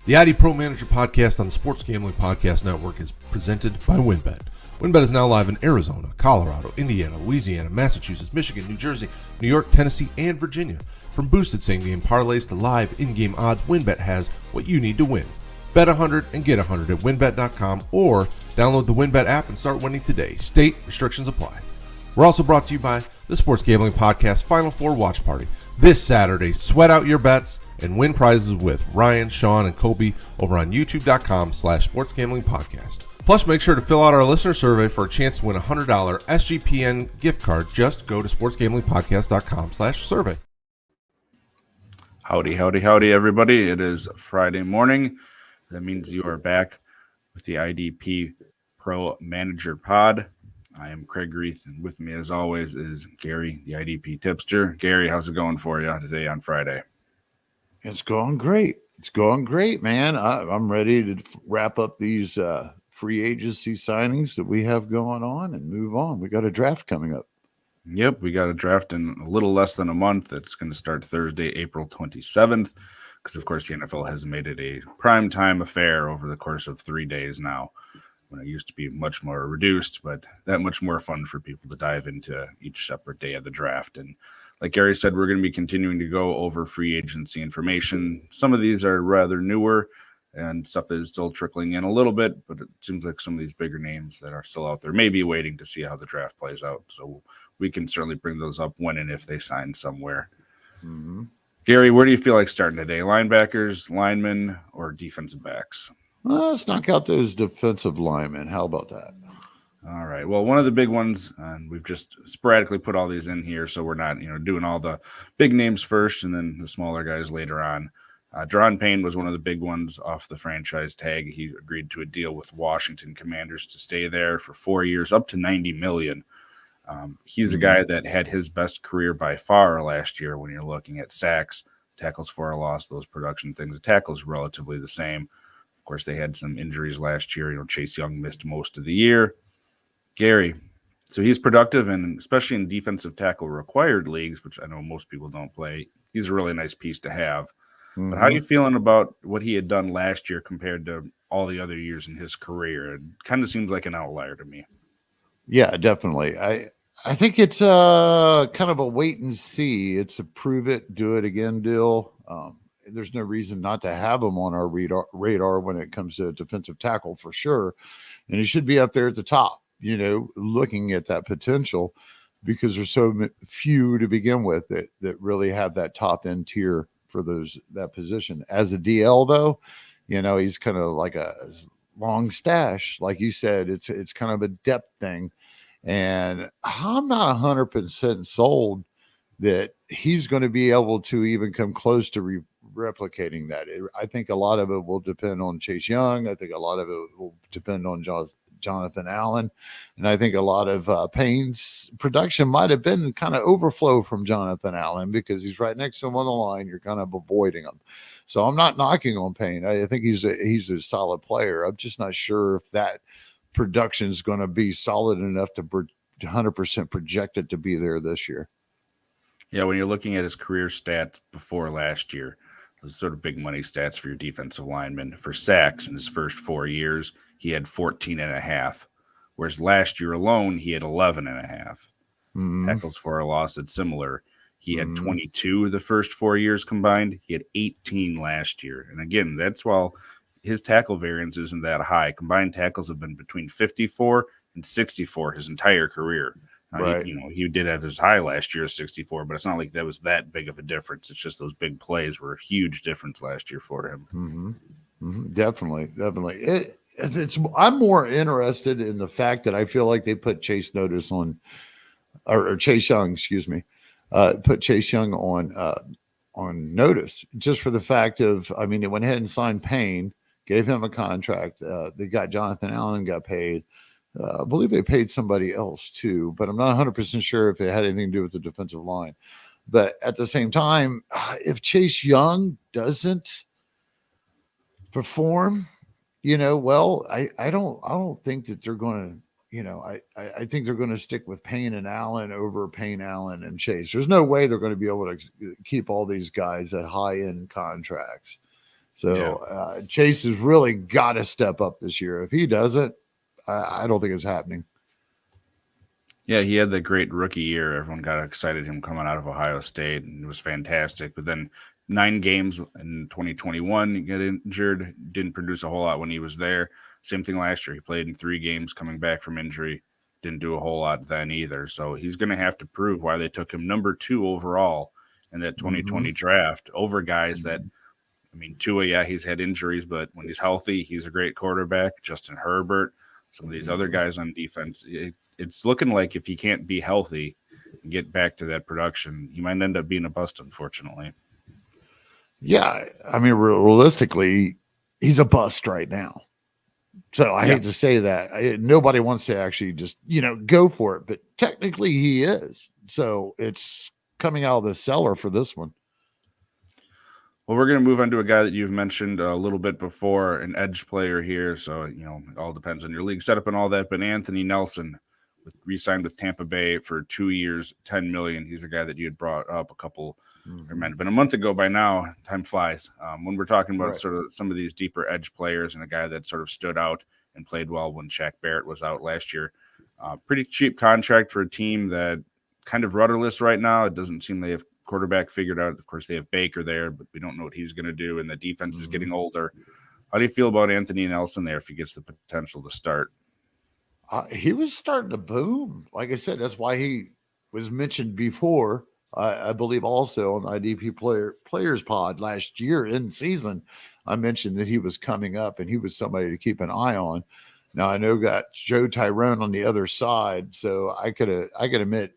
The ID Pro Manager podcast on the Sports Gambling Podcast Network is presented by WynnBET. WynnBET is now live in Arizona, Colorado, Indiana, Louisiana, Massachusetts, Michigan, New Jersey, New York, Tennessee, and Virginia. From boosted same-game parlays to live in-game odds, WynnBET has what you need to win. Bet 100 and get 100 at wynnbet.com or download the WynnBET app and start winning today. State restrictions apply. We're also brought to you by the Sports Gambling Podcast Final Four Watch Party. This Saturday, sweat out your bets and win prizes with Ryan, Sean, and Kobe over on youtube.com/sportsgamblingpodcast. Plus, make sure to fill out our listener survey for a chance to win a $100 SGPN gift card. Just go to sportsgamblingpodcast.com/survey. Howdy, howdy, howdy, everybody. It is Friday morning. That means you are back with the IDP Pro Manager Pod. I am Kraig and with me, as always, is Gary, the IDP tipster. Gary, how's it going for you today on Friday? It's going great. It's going great, man. I'm ready to wrap up these free agency signings that we have going on and move on. We got a draft coming up. Yep, we got a draft in a little less than a month. It's going to start Thursday, April 27th, because, of course, the NFL has made it a primetime affair over the course of 3 days now, when it used to be much more reduced, but that much more fun for people to dive into each separate day of the draft. And like Gary said, we're going to be continuing to go over free agency information. Some of these are rather newer, and stuff is still trickling in a little bit, but it seems like some of these bigger names that are still out there may be waiting to see how the draft plays out. So we can certainly bring those up when and if they sign somewhere. Mm-hmm. Gary, where do you feel like starting today? Linebackers, linemen, or defensive backs? Well, let's knock out those defensive linemen. How about that? All right. Well, one of the big ones, and we've just sporadically put all these in here, so we're not, doing all the big names first and then the smaller guys later on. Daron Payne was one of the big ones off the franchise tag. He agreed to a deal with Washington Commanders to stay there for 4 years, up to $90 million. He's a guy that had his best career by far last year when you're looking at sacks, tackles for a loss, those production things. The tackle's relatively the same. Of course, they had some injuries last year. Chase Young missed most of the year. Gary, so he's productive, and especially in defensive tackle required leagues, which I know most people don't play, he's a really nice piece to have. Mm-hmm. But how are you feeling about what he had done last year compared to all the other years in his career? It kind of seems like an outlier to me. Yeah, definitely. I think it's kind of a wait and see. It's a prove it, do it again deal. There's no reason not to have him on our radar when it comes to defensive tackle for sure. And he should be up there at the top, looking at that potential, because there's so few to begin with that really have that top end tier for that position. As a DL though, he's kind of like a long stash. Like you said, it's kind of a depth thing. And I'm not 100% sold that he's going to be able to even come close to replicating that. I think a lot of it will depend on Chase Young. I think a lot of it will depend on Jonathan Allen. And I think a lot of Payne's production might have been kind of overflow from Jonathan Allen because he's right next to him on the line. You're kind of avoiding him. So I'm not knocking on Payne. I think he's a solid player. I'm just not sure if that production is going to be solid enough to 100% project it to be there this year. Yeah, when you're looking at his career stats before last year, those sort of big money stats for your defensive lineman. For sacks in his first 4 years, he had 14.5, whereas last year alone, he had 11.5. Mm-hmm. Tackles for a loss, it's similar. He had 22 the first 4 years combined. He had 18 last year. And again, that's while his tackle variance isn't that high. Combined tackles have been between 54 and 64 his entire career. Right. He did have his high last year, 64, but it's not like that was that big of a difference. It's just those big plays were a huge difference last year for him. Mm-hmm. Mm-hmm. Definitely. I'm more interested in the fact that I feel like they put Chase Young, put Chase Young on notice, just for the fact of, they went ahead and signed Payne, gave him a contract. They got Jonathan Allen, got paid. I believe they paid somebody else too, but I'm not 100% sure if it had anything to do with the defensive line. But at the same time, if Chase Young doesn't perform, I don't think that they're going to, I think they're going to stick with Payne and Allen over Payne, Allen, and Chase. There's no way they're going to be able to keep all these guys at high-end contracts. So Chase has really got to step up this year. If he doesn't, I don't think it's happening. Yeah, he had the great rookie year. Everyone got excited him coming out of Ohio State, and it was fantastic. But then 9 games in 2021, he got injured, didn't produce a whole lot when he was there. Same thing last year. He played in 3 games coming back from injury, didn't do a whole lot then either. So he's going to have to prove why they took him number 2 overall in that 2020 draft over guys that, I mean, Tua, yeah, he's had injuries, but when he's healthy, he's a great quarterback. Justin Herbert, some of these other guys on defense, it's looking like if he can't be healthy and get back to that production, he might end up being a bust, unfortunately. Yeah, I mean, realistically, he's a bust right now. So I hate to say that. Nobody wants to actually just, go for it, but technically he is. So it's coming out of the cellar for this one. Well, we're going to move on to a guy that you've mentioned a little bit before, an edge player here. So, it all depends on your league setup and all that. But Anthony Nelson re-signed with Tampa Bay for 2 years, $10 million. He's a guy that you had brought up it might have been a month ago by now. Time flies. When we're talking about sort of some of these deeper edge players and a guy that sort of stood out and played well when Shaq Barrett was out last year. Pretty cheap contract for a team that kind of rudderless right now. It doesn't seem they have quarterback figured out. Of course, they have Baker there, but we don't know what he's going to do, and the defense is getting older. How do you feel about Anthony Nelson there if he gets the potential to start? He was starting to boom. Like I said, that's why he was mentioned before. I believe also on IDP Players Pod last year in season, I mentioned that he was coming up and he was somebody to keep an eye on. Now I know got Joe Tyrone on the other side, so I could admit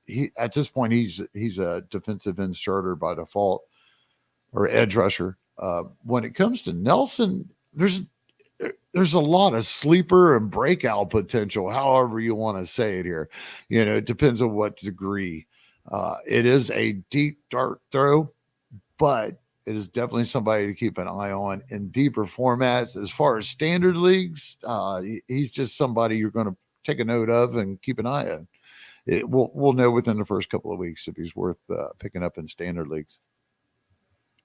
he at this point he's a defensive end starter by default or edge rusher. When it comes to Nelson, there's a lot of sleeper and breakout potential, however you want to say it here. It depends on what degree. It is a deep dart throw, but it is definitely somebody to keep an eye on in deeper formats. As far as standard leagues, he's just somebody you're going to take a note of and keep an eye on. We'll know within the first couple of weeks if he's worth picking up in standard leagues.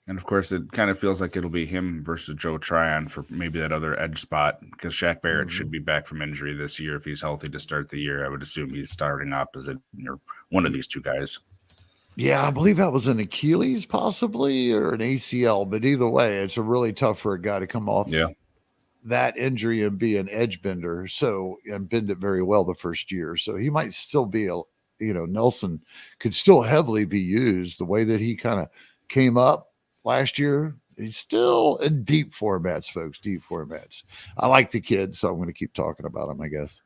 And, of course, it kind of feels like it'll be him versus Joe Tryon for maybe that other edge spot because Shaq Barrett should be back from injury this year if he's healthy to start the year. I would assume he's starting opposite one of these two guys. Yeah, I believe that was an Achilles possibly or an ACL, but either way, it's a really tough for a guy to come off that injury and be an edge bender. And bend it very well the first year. So he might still be Nelson could still heavily be used the way that he kind of came up last year. He's still in deep formats, folks, deep formats. I like the kid, so I'm going to keep talking about him, I guess.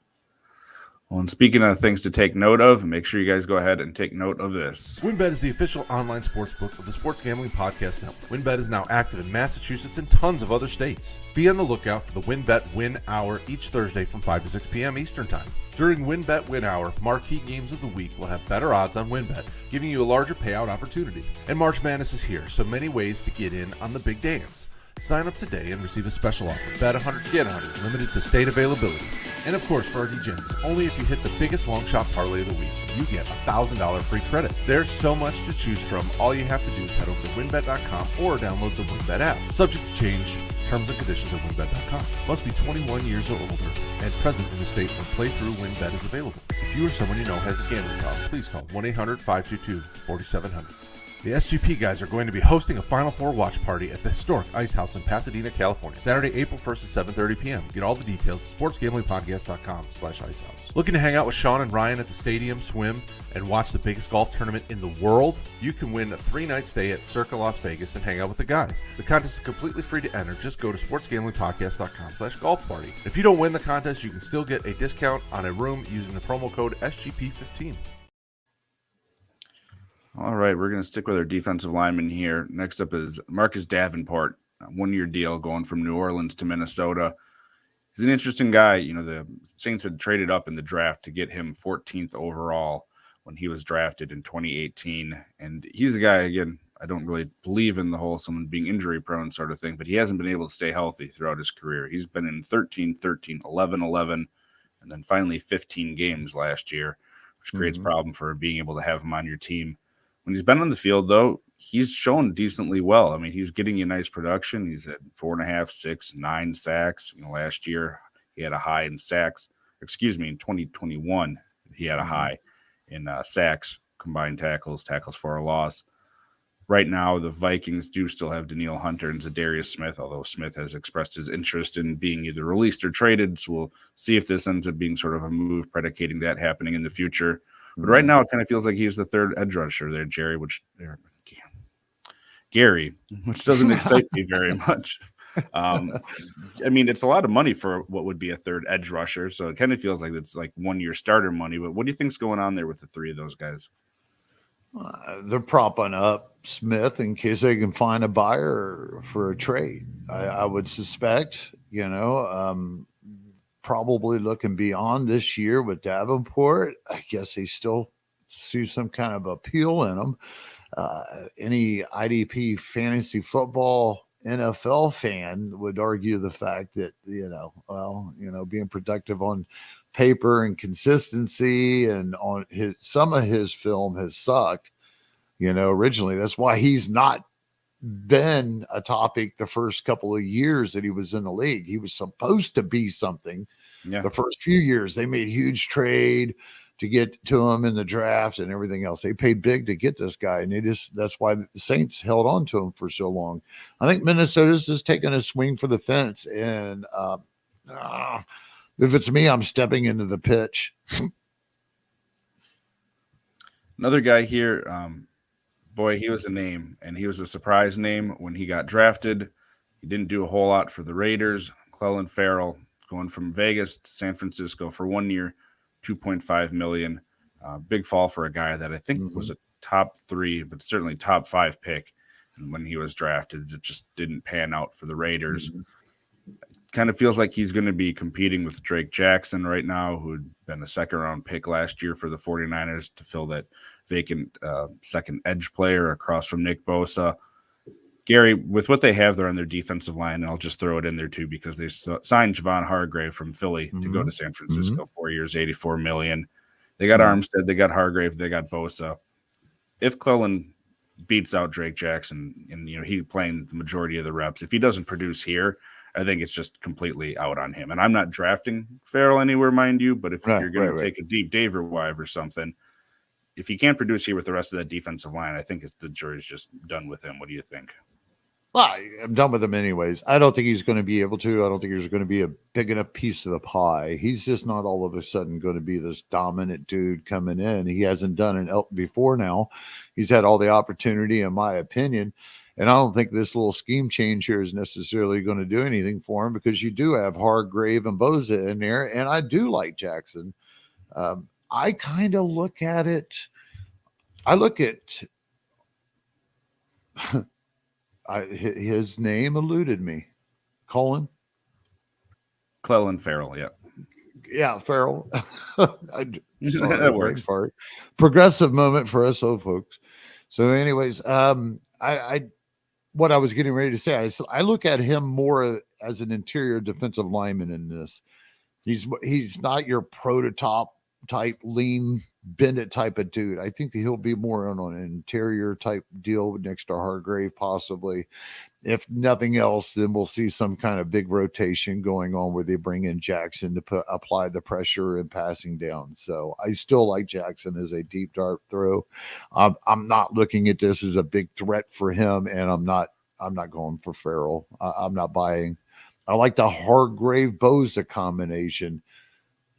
Well, and speaking of things to take note of, make sure you guys go ahead and take note of this. WynnBET is the official online sportsbook of the Sports Gambling Podcast Network. WynnBET is now active in Massachusetts and tons of other states. Be on the lookout for the WynnBET Win Hour each Thursday from 5 to 6 p.m. Eastern Time. During WynnBET Win Hour, marquee games of the week will have better odds on WynnBET, giving you a larger payout opportunity. And March Madness is here, so many ways to get in on the big dance. Sign up today and receive a special offer. Bet 100, get 100, limited to state availability. And of course, for our degenerates, only if you hit the biggest long shot parlay of the week, you get $1,000 free credit. There's so much to choose from. All you have to do is head over to wynnbet.com or download the WynnBET app. Subject to change. Terms and conditions at wynnbet.com. Must be 21 years or older and present in the state where playthrough WynnBET is available. If you or someone you know has a gambling problem, please call 1-800-522-4700. The SGP guys are going to be hosting a Final Four watch party at the historic Ice House in Pasadena, California, Saturday, April 1st at 7:30 p.m. Get all the details at sportsgamblingpodcast.com/icehouse. Looking to hang out with Sean and Ryan at the stadium, swim, and watch the biggest golf tournament in the world? You can win a 3-night stay at Circa Las Vegas and hang out with the guys. The contest is completely free to enter. Just go to sportsgamblingpodcast.com/golf party. If you don't win the contest, you can still get a discount on a room using the promo code SGP15. All right, we're going to stick with our defensive lineman here. Next up is Marcus Davenport, one-year deal going from New Orleans to Minnesota. He's an interesting guy. The Saints had traded up in the draft to get him 14th overall when he was drafted in 2018. And he's a guy, again, I don't really believe in the whole someone being injury-prone sort of thing, but he hasn't been able to stay healthy throughout his career. He's been in 13-13, 11-11, and then finally 15 games last year, which creates a problem for being able to have him on your team. When he's been on the field, though, he's shown decently well. I mean, he's getting you nice production. He's at 4.5, 6, 9 sacks. Last year he had a high in sacks. In 2021 he had a high in sacks, combined tackles for a loss. Right now, the Vikings do still have Danielle Hunter and Zadarius Smith, although Smith has expressed his interest in being either released or traded. So we'll see if this ends up being sort of a move predicating that happening in the future. But right now, it kind of feels like he's the third edge rusher there, Gary, which doesn't excite me very much. I mean, it's a lot of money for what would be a third edge rusher. So it kind of feels like it's like 1 year starter money. But what do you think's going on there with the three of those guys? They're propping up Smith in case they can find a buyer for a trade. I would suspect, probably looking beyond this year with Davenport. I guess they still see some kind of appeal in them. Any IDP fantasy football NFL fan would argue the fact that, being productive on paper and consistency and on some of his film has sucked, originally. That's why he's not been a topic the first couple of years that he was in the league. He was supposed to be something. The first few years they made huge trade to get to him in the draft and everything else. They paid big to get this guy, and that's why the Saints held on to him for so long. I think Minnesota's just taking a swing for the fence, and if it's me, I'm stepping into the pitch. Another guy here, boy, he was a name, and he was a surprise name when he got drafted. He didn't do a whole lot for the Raiders. Clelin Ferrell going from Vegas to San Francisco for 1 year, $2.5 million. Big fall for a guy that I think was a top 3, but certainly top 5 pick. And when he was drafted, it just didn't pan out for the Raiders. Kind of feels like he's going to be competing with Drake Jackson right now, who had been a second-round pick last year for the 49ers to fill that vacant second edge player across from Nick Bosa. Gary, with what they have there on their defensive line, and I'll just throw it in there too because they signed Javon Hargrave from Philly to go to San Francisco, 4 years, $84 million. They got Armstead, they got Hargrave, they got Bosa. If Clelin beats out Drake Jackson and he's playing the majority of the reps, if he doesn't produce here, I think it's just completely out on him. And I'm not drafting Ferrell anywhere, mind you, but if you're going to take a deep Daver Wive or something, if he can't produce here with the rest of that defensive line, I think the jury's just done with him. What do you think? Well, I'm done with him anyways. I don't think he's going to be able to. I don't think there's going to be a big enough piece of the pie. He's just not all of a sudden going to be this dominant dude coming in. He hasn't done it before now. He's had all the opportunity, in my opinion. And I don't think this little scheme change here is necessarily going to do anything for him because you do have Hargrave and Bosa in there. And I do like Jackson. I kind of look at it. His name eluded me. Clelin Ferrell, yeah, Ferrell. That works. Progressive moment for us old folks. So, anyways, what I was getting ready to say, I look at him more as an interior defensive lineman in this. He's not your prototype type lean bend it type of dude. I think that he'll be more on an interior type deal next to Hargrave, possibly. If nothing else, then we'll see some kind of big rotation going on where they bring in Jackson to apply the pressure and passing down. So I still like Jackson as a deep dart throw. I'm not looking at this as a big threat for him, and I'm not going for Ferrell. I'm not buying. I like the Hargrave Bosa combination.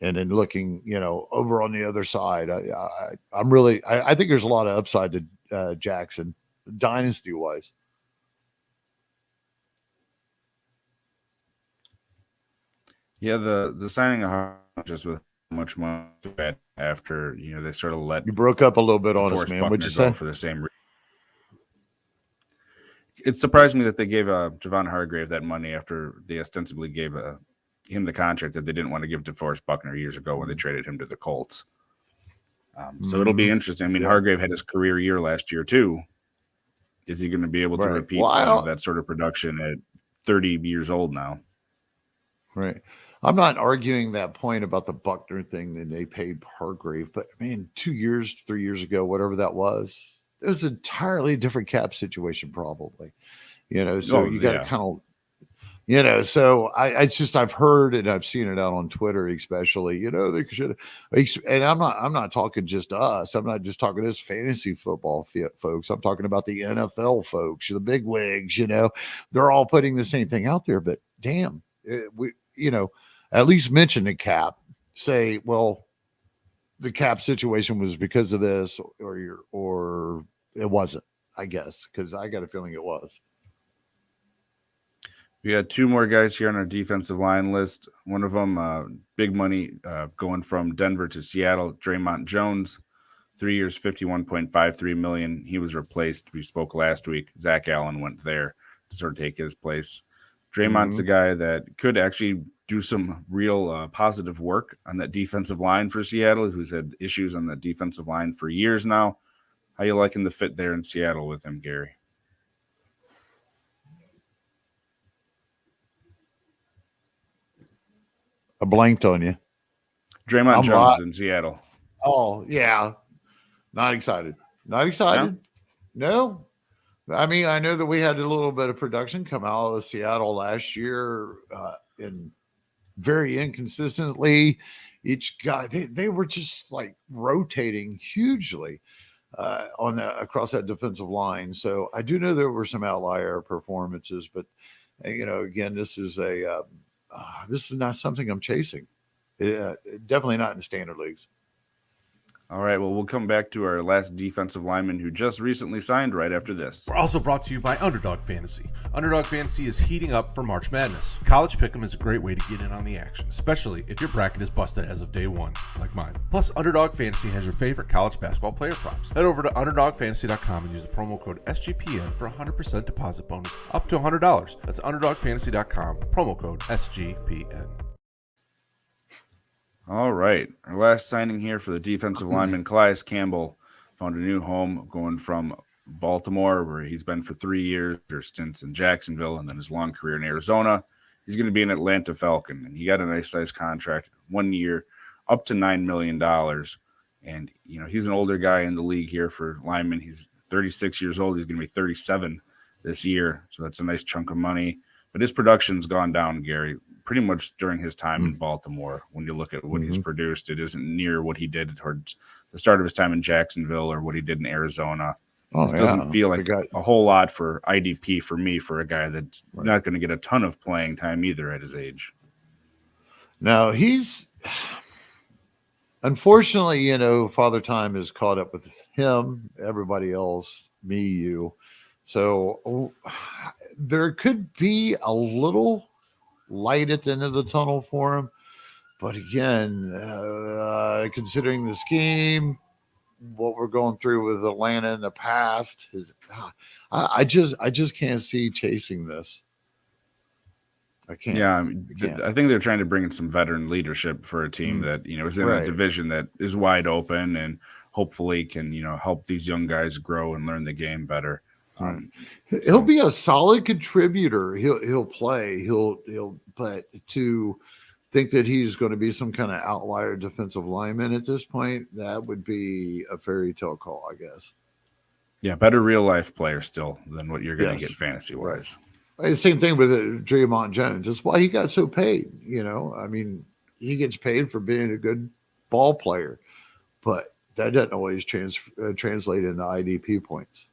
And then looking, over on the other side, I think there's a lot of upside to Jackson, dynasty wise. Yeah, the signing of just with much money after they sort of let you broke up a little bit on us, man. What'd you say? For the same reason. It surprised me that they gave Javon Hargrave that money after they ostensibly gave him the contract that they didn't want to give to Forrest Buckner years ago when they traded him to the Colts. So it'll be interesting. I mean, Hargrave had his career year last year too. Is he going to be able to repeat that sort of production at 30 years old now? Right. I'm not arguing that point about the Buckner thing that they paid Hargrave, but 2 years, 3 years ago, whatever that was, it was an entirely different cap situation, probably. So you got to kind of, so I've heard and I've seen it out on Twitter, especially, they should, and I'm not talking just us. I'm not just talking as fantasy football folks. I'm talking about the NFL folks, the big wigs, they're all putting the same thing out there, but damn, we, at least mention the cap, say, well, the cap situation was because of this or it wasn't, I guess, because I got a feeling it was. We had two more guys here on our defensive line list. One of them, big money, going from Denver to Seattle, Draymond Jones, 3 years, $51.53 million. He was replaced. We spoke last week. Zach Allen went there to sort of take his place. Draymond's a guy that could actually do some real positive work on that defensive line for Seattle, who's had issues on the defensive line for years now. How you liking the fit there in Seattle with him, Gary? I blanked on you. Draymond Jones in Seattle. Oh, yeah. Not excited. Not excited. No. I mean, I know that we had a little bit of production come out of Seattle last year in very inconsistently. Each guy, they were just like rotating hugely across that defensive line. So I do know there were some outlier performances, but again, this is not something I'm chasing. Definitely not in the standard leagues. All right, well, we'll come back to our last defensive lineman who just recently signed right after this. We're also brought to you by Underdog Fantasy. Underdog Fantasy is heating up for March Madness. College Pick'em is a great way to get in on the action, especially if your bracket is busted as of day one, like mine. Plus, Underdog Fantasy has your favorite college basketball player props. Head over to UnderdogFantasy.com and use the promo code SGPN for a 100% deposit bonus up to $100. That's UnderdogFantasy.com, promo code SGPN. All right. Our last signing here for the defensive lineman, Calais Campbell, found a new home going from Baltimore, where he's been for 3 years, or stints in Jacksonville, and then his long career in Arizona. He's going to be an Atlanta Falcon, and he got a nice size contract, 1 year, up to $9 million. And, he's an older guy in the league here for linemen. He's 36 years old. He's going to be 37 this year, so that's a nice chunk of money. But his production's gone down, Gary, pretty much during his time in Baltimore. When you look at what he's produced, it isn't near what he did towards the start of his time in Jacksonville or what he did in Arizona. It doesn't feel like a whole lot for IDP for me, for a guy that's not going to get a ton of playing time either at his age. Now, he's unfortunately, Father Time has caught up with him, everybody else, me, you. So there could be a little light at the end of the tunnel for him. But again, considering the scheme, what we're going through with Atlanta in the past, I just can't see chasing this. I can't. Yeah, I think they're trying to bring in some veteran leadership for a team that is in a division that is wide open and hopefully can help these young guys grow and learn the game better. He'll be a solid contributor. He'll play. But to think that he's going to be some kind of outlier defensive lineman at this point, that would be a fairy tale call, I guess. Yeah, better real life player still than what you're going to get fantasy wise. Right. Same thing with Draymond Jones. That's why he got so paid. I mean, he gets paid for being a good ball player, but that doesn't always translate into IDP points.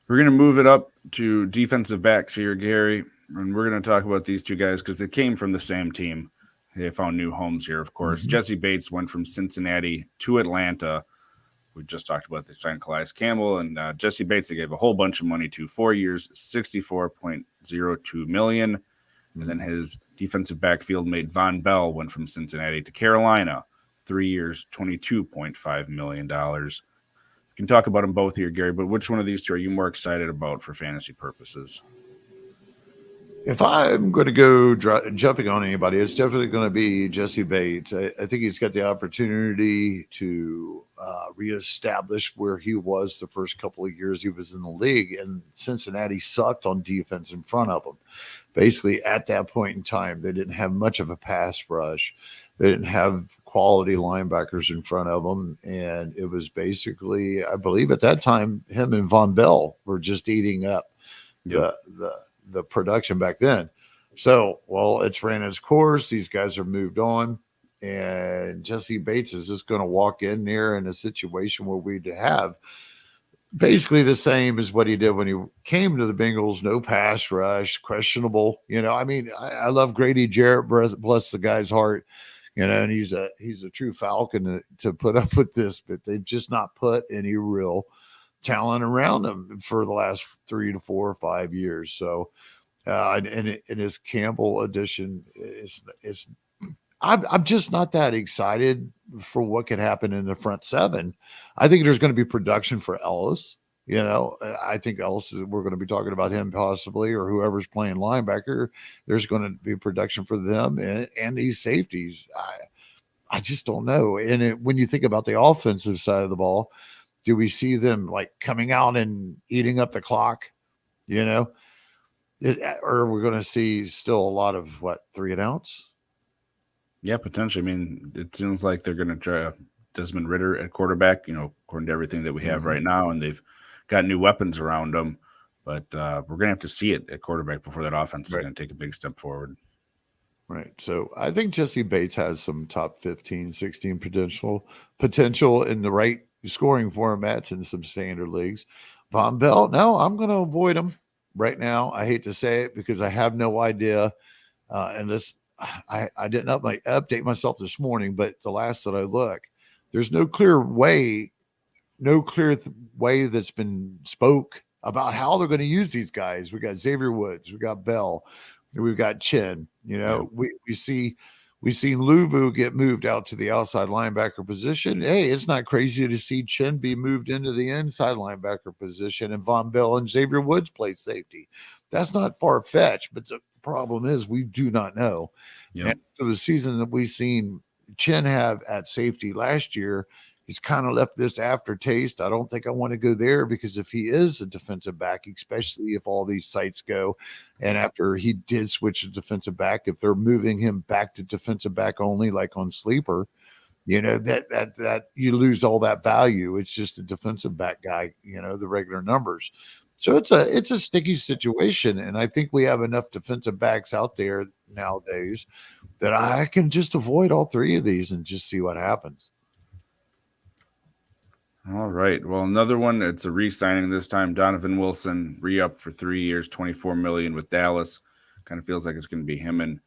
We're going to move it up to defensive backs here, Gary, and we're going to talk about these two guys because they came from the same team. They found new homes here, of course. Jessie Bates went from Cincinnati to Atlanta. We just talked about they signed Calais Campbell, and Jessie Bates, they gave a whole bunch of money to, 4 years, $64.02 million. And then his defensive backfield mate Vonn Bell went from Cincinnati to Carolina, 3 years, $22.5 million. We can talk about them both here, Gary, but which one of these two are you more excited about for fantasy purposes? If I'm going to go jumping on anybody, it's definitely going to be Jessie Bates. I think he's got the opportunity to reestablish where he was the first couple of years he was in the league, and Cincinnati sucked on defense in front of him. Basically, at that point in time, they didn't have much of a pass rush. They didn't have quality linebackers in front of him. And it was basically, I believe at that time, him and Vonn Bell were just eating up the production back then. So, well, it's ran its course. These guys are moved on. And Jessie Bates is just going to walk in there in a situation where we'd have basically the same as what he did when he came to the Bengals. No pass rush, questionable. I mean, I love Grady Jarrett, bless the guy's heart, and he's a true Falcon to put up with this, but they've just not put any real talent around him for the last 3 to 4 or 5 years. So, and his Campbell addition is I'm just not that excited for what could happen in the front seven. I think there's going to be production for Ellis. I think Ellis, we're going to be talking about him possibly, or whoever's playing linebacker. There's going to be production for them and these safeties. I just don't know. And when you think about the offensive side of the ball, do we see them like coming out and eating up the clock? Or we're going to see still a lot of 3 and outs? Yeah, potentially. I mean, it seems like they're going to try Desmond Ridder at quarterback, according to everything that we have right now, and they've got new weapons around them. But we're going to have to see it at quarterback before that offense is going to take a big step forward. Right. So I think Jessie Bates has some top 15, 16 potential in the right scoring formats in some standard leagues. Vonn Bell, no, I'm going to avoid him right now. I hate to say it because I have no idea. And this, I didn't update myself this morning, but the last that I look, there's no clear way that's been spoke about how they're going to use these guys. We got Xavier Woods, we got Bell, we've got Chin. We seen Luvu get moved out to the outside linebacker position. Hey, it's not crazy to see Chin be moved into the inside linebacker position and Vonn Bell and Xavier Woods play safety. That's not far-fetched, but the problem is we do not know. Yep. And so the season that we've seen Chin have at safety last year, he's kind of left this aftertaste. I don't think I want to go there because if he is a defensive back, especially if all these sites go, and after he did switch to defensive back, if they're moving him back to defensive back only, like on Sleeper, that you lose all that value. It's just a defensive back guy, the regular numbers. So it's a sticky situation, and I think we have enough defensive backs out there nowadays that I can just avoid all 3 of these and just see what happens. All right. Well, another one, it's a re-signing this time. Donovan Wilson, re-up for 3 years, $24 million with Dallas. Kind of feels like it's going to be him and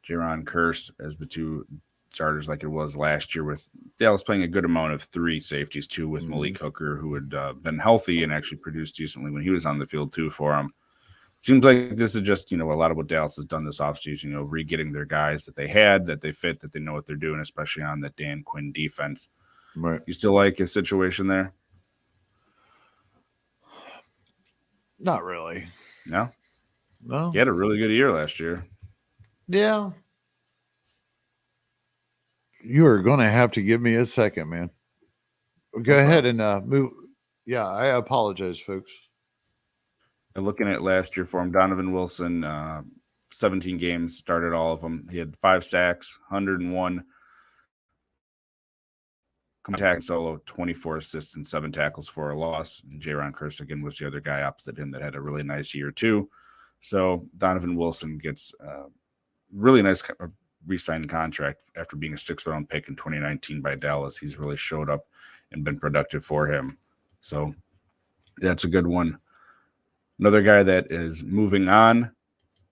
Jaron Kearse as the 2 starters like it was last year, with Dallas playing a good amount of 3 safeties too, with Malik Hooker, who had been healthy and actually produced decently when he was on the field too for him. Seems like this is just, a lot of what Dallas has done this offseason, re-getting their guys that they had, that they fit, that they know what they're doing, especially on the Dan Quinn defense. Right. You still like his situation there? Not really. No? No. He had a really good year last year. Yeah. You are going to have to give me a second, man. Go ahead and move. Yeah, I apologize, folks. And looking at last year for him, Donovan Wilson, 17 games, started all of them. He had 5 sacks, 101 contact solo, 24 assists, and 7 tackles for a loss. And Jaron Kearse, again, was the other guy opposite him that had a really nice year too. So Donovan Wilson gets a really nice re-signed contract after being a 6th-round pick in 2019 by Dallas. He's really showed up and been productive for him. So that's a good one. Another guy that is moving on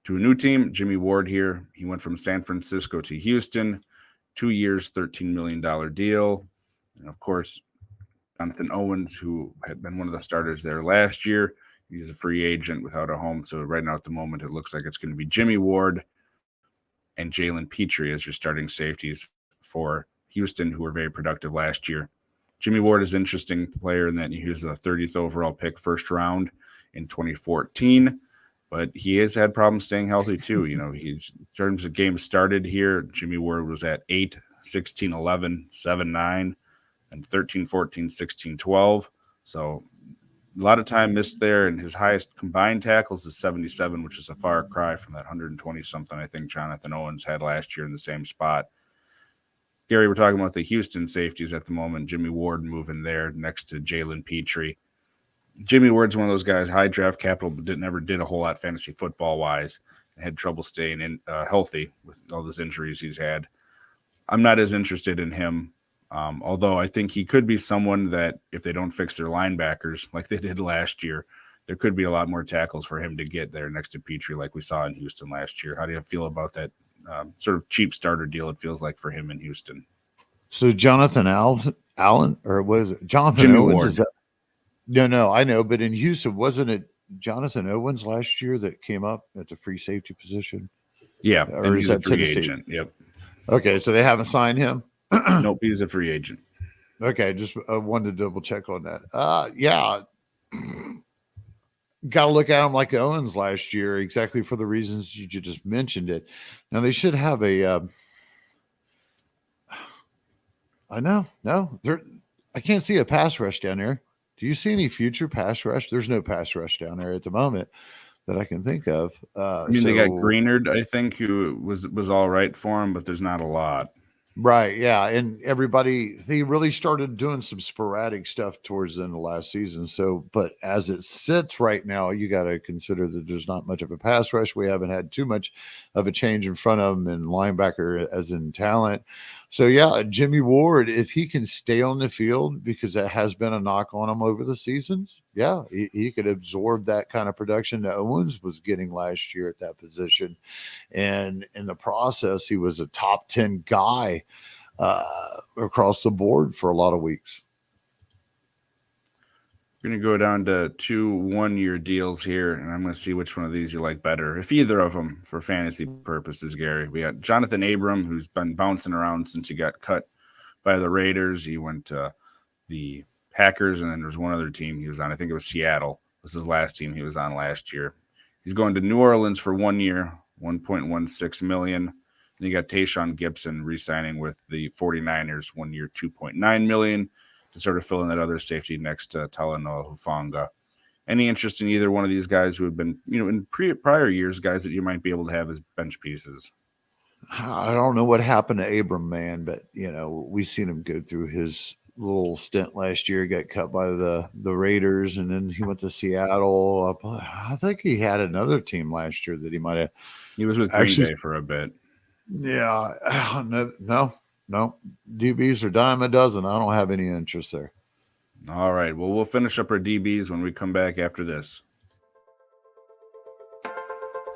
to a new team, Jimmy Ward here. He went from San Francisco to Houston, 2 years, $13 million deal. And, of course, Jonathan Owens, who had been one of the starters there last year, he's a free agent without a home. So right now at the moment, it looks like it's going to be Jimmy Ward and Jalen Petrie as your starting safeties for Houston, who were very productive last year. Jimmy Ward is an interesting player in that he was the 30th overall pick, 1st round in 2014, but he has had problems staying healthy too. He's in terms of games started here, Jimmy Ward was at 8, 16, 11, 7, 9, and 13, 14, 16, 12. So a lot of time missed there, and his highest combined tackles is 77, which is a far cry from that 120-something I think Jonathan Owens had last year in the same spot. Gary, we're talking about the Houston safeties at the moment. Jimmy Ward moving there next to Jalen Petrie. Jimmy Ward's one of those guys, high draft capital, but never did a whole lot fantasy football wise, and had trouble staying healthy with all those injuries he's had. I'm not as interested in him, although I think he could be someone that if they don't fix their linebackers like they did last year, there could be a lot more tackles for him to get there next to Petrie like we saw in Houston last year. How do you feel about that sort of cheap starter deal it feels like for him in Houston? So Jonathan Allen, or was it Jonathan Jimmy Owens? Ward. No, I know, but in Houston, wasn't it Jonathan Owens last year that came up at the free safety position? Yeah, or and is he's a that free Tennessee? agent. Yep. Okay, so they haven't signed him. Nope, he's a free agent. Okay, just wanted to double check on that. Yeah, got to look at him like Owens last year, exactly for the reasons you just mentioned it. Now they should have a. I know, no, I can't see a pass rush down there. Do you see any future pass rush? There's no pass rush down there at the moment that I can think of. They got Greenard, I think, who was all right for him, but there's not a lot. Right, yeah, and they really started doing some sporadic stuff towards the end of last season. So, but as it sits right now, you got to consider that there's not much of a pass rush. We haven't had too much of a change in front of them in linebacker as in talent. So, yeah, Jimmy Ward, if he can stay on the field, because that has been a knock on him over the seasons, yeah, he could absorb that kind of production that Owens was getting last year at that position. And in the process, he was a top 10 guy across the board for a lot of weeks. We're going to go down to 2 one-year deals here, and I'm going to see which one of these you like better, if either of them, for fantasy purposes, Gary. We got Jonathan Abram, who's been bouncing around since he got cut by the Raiders. He went to the Packers, and then there's one other team he was on. I think it was Seattle. This is his last team he was on last year. He's going to New Orleans for 1 year, $1.16 million. Then you got Tayshaun Gibson re-signing with the 49ers 1 year, $2.9 million. To sort of fill in that other safety next to Talanoa Hufanga. Any interest in either one of these guys who have been, in prior years, guys that you might be able to have as bench pieces? I don't know what happened to Abram, man, but, we've seen him go through his little stint last year, got cut by the Raiders, and then he went to Seattle. I think he had another team last year that he might have. He was with Green Bay for a bit. Yeah, no, DBs are dime a dozen. I don't have any interest there. All right. Well, we'll finish up our DBs when we come back after this.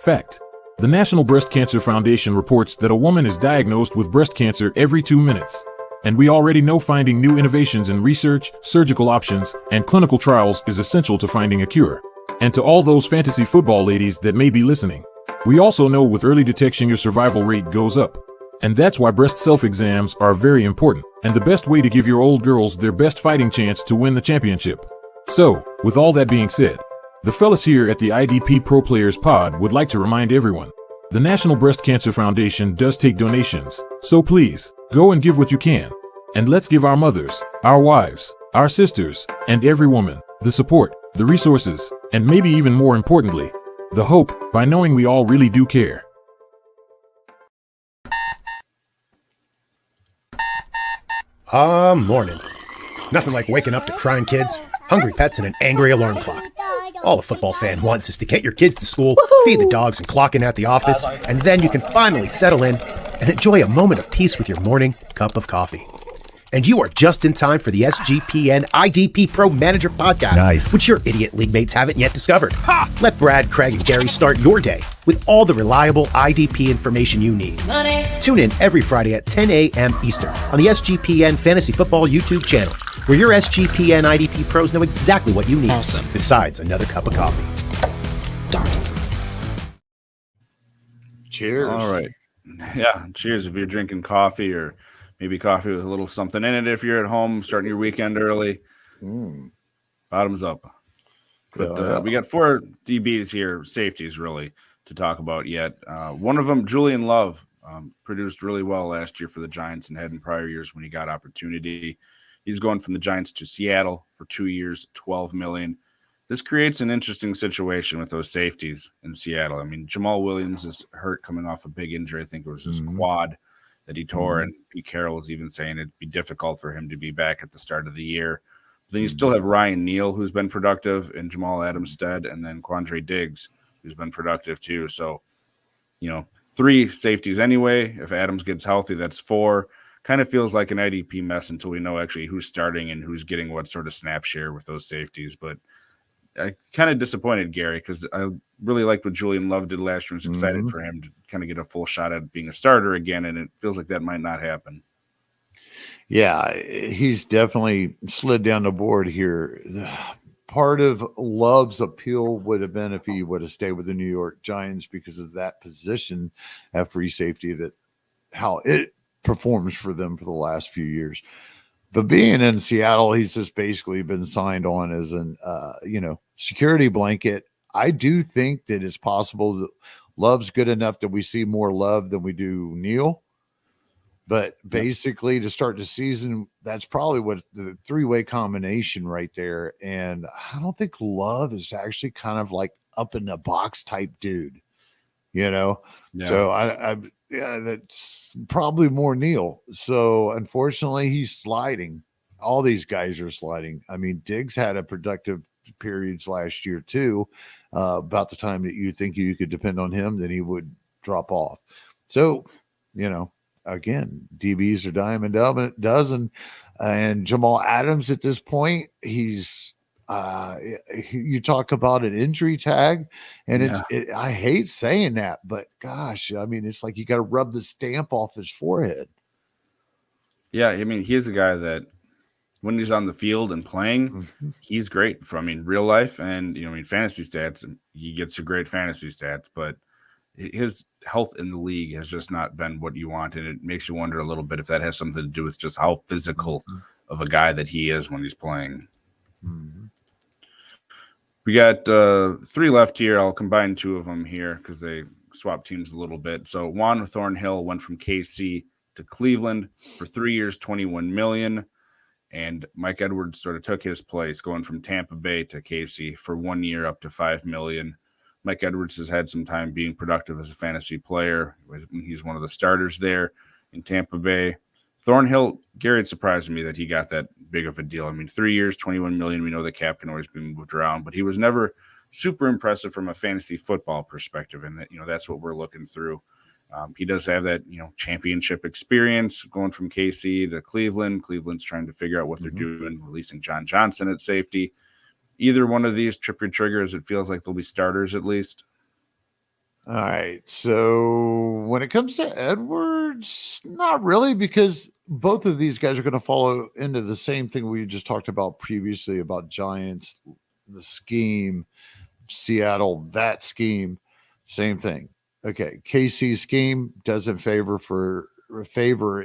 Fact. The National Breast Cancer Foundation reports that a woman is diagnosed with breast cancer every 2 minutes. And we already know finding new innovations in research, surgical options, and clinical trials is essential to finding a cure. And to all those fantasy football ladies that may be listening, we also know with early detection your survival rate goes up. And that's why breast self-exams are very important, and the best way to give your old girls their best fighting chance to win the championship. So, with all that being said, the fellas here at the IDP Pro Players Pod would like to remind everyone, the National Breast Cancer Foundation does take donations, so please, go and give what you can. And let's give our mothers, our wives, our sisters, and every woman, the support, the resources, and maybe even more importantly, the hope, by knowing we all really do care. Morning. Nothing like waking up to crying kids, hungry pets, and an angry alarm clock. All a football fan wants is to get your kids to school, feed the dogs, and clock in at the office, and then you can finally settle in and enjoy a moment of peace with your morning cup of coffee. And you are just in time for the SGPN IDP Pro Manager Podcast, Nice. which your idiot league mates haven't yet discovered. Let Brad, Kraig, and Gary start your day with all the reliable IDP information you need. Tune in every Friday at 10 a.m. Eastern on the SGPN Fantasy Football YouTube channel, where your SGPN IDP pros know exactly what you need. Awesome. Besides another cup of coffee. Cheers. All right. Yeah. Cheers if you're drinking coffee, or maybe coffee with a little something in it if you're at home starting your weekend early. Bottoms up. But we got 4 DBs here, safeties really, to talk about yet. One of them, Julian Love, produced really well last year for the Giants and had in prior years when he got opportunity. He's going from the Giants to Seattle for 2 years, $12 million. This creates an interesting situation with those safeties in Seattle. I mean, Jamal Williams is hurt coming off a big injury. I think it was his quad. that he tore, and Pete Carroll was even saying it'd be difficult for him to be back at the start of the year. Then you still have Ryan Neal, who's been productive in Jamal Adams' stead, and then Quandre Diggs, who's been productive too. So, 3 safeties anyway. If Adams gets healthy, that's 4. Kind of feels like an IDP mess until we know actually who's starting and who's getting what sort of snap share with those safeties. But I kind of disappointed Gary because I really liked what Julian Love did last year. I was excited for him to kind of get a full shot at being a starter again, and it feels like that might not happen. Yeah, he's definitely slid down the board here. Part of Love's appeal would have been if he would have stayed with the New York Giants because of that position at free safety, that how it performs for them for the last few years. But being in Seattle, he's just basically been signed on as an security blanket. I do think that it's possible that Love's good enough that we see more Love than we do Neal. But basically, to start the season, that's probably what the 3-way combination right there. And I don't think Love is actually kind of like up in the box type dude, Yeah. So that's probably more Neal. So unfortunately, he's sliding. All these guys are sliding. I mean, Diggs had a productive periods last year too. About the time that you think you could depend on him, then he would drop off. So, again, DBs are dime a dozen, and Jamal Adams at this point, he's you talk about an injury tag, and I hate saying that, but gosh, I mean, it's like you got to rub the stamp off his forehead. Yeah, I mean, he's a guy that when he's on the field and playing, he's great real life and, fantasy stats. He gets some great fantasy stats, but his health in the league has just not been what you want. And it makes you wonder a little bit if that has something to do with just how physical of a guy that he is when he's playing. We got 3 left here. I'll combine 2 of them here because they swap teams a little bit. So Juan Thornhill went from KC to Cleveland for 3 years, $21 million. And Mike Edwards sort of took his place, going from Tampa Bay to KC for 1 year up to $5 million. Mike Edwards has had some time being productive as a fantasy player. He's one of the starters there in Tampa Bay. Thornhill, Garrett surprised me that he got that big of a deal. I mean, 3 years, $21 million. We know the cap can always be moved around, but he was never super impressive from a fantasy football perspective. And that, that's what we're looking through. He does have that, championship experience going from KC to Cleveland. Cleveland's trying to figure out what they're doing, releasing John Johnson at safety. Either one of these trip your triggers, it feels like they'll be starters at least. All right. So when it comes to Edwards, not really, because both of these guys are going to follow into the same thing we just talked about previously about Giants, the scheme, Seattle, that scheme, same thing. Okay, KC scheme doesn't favor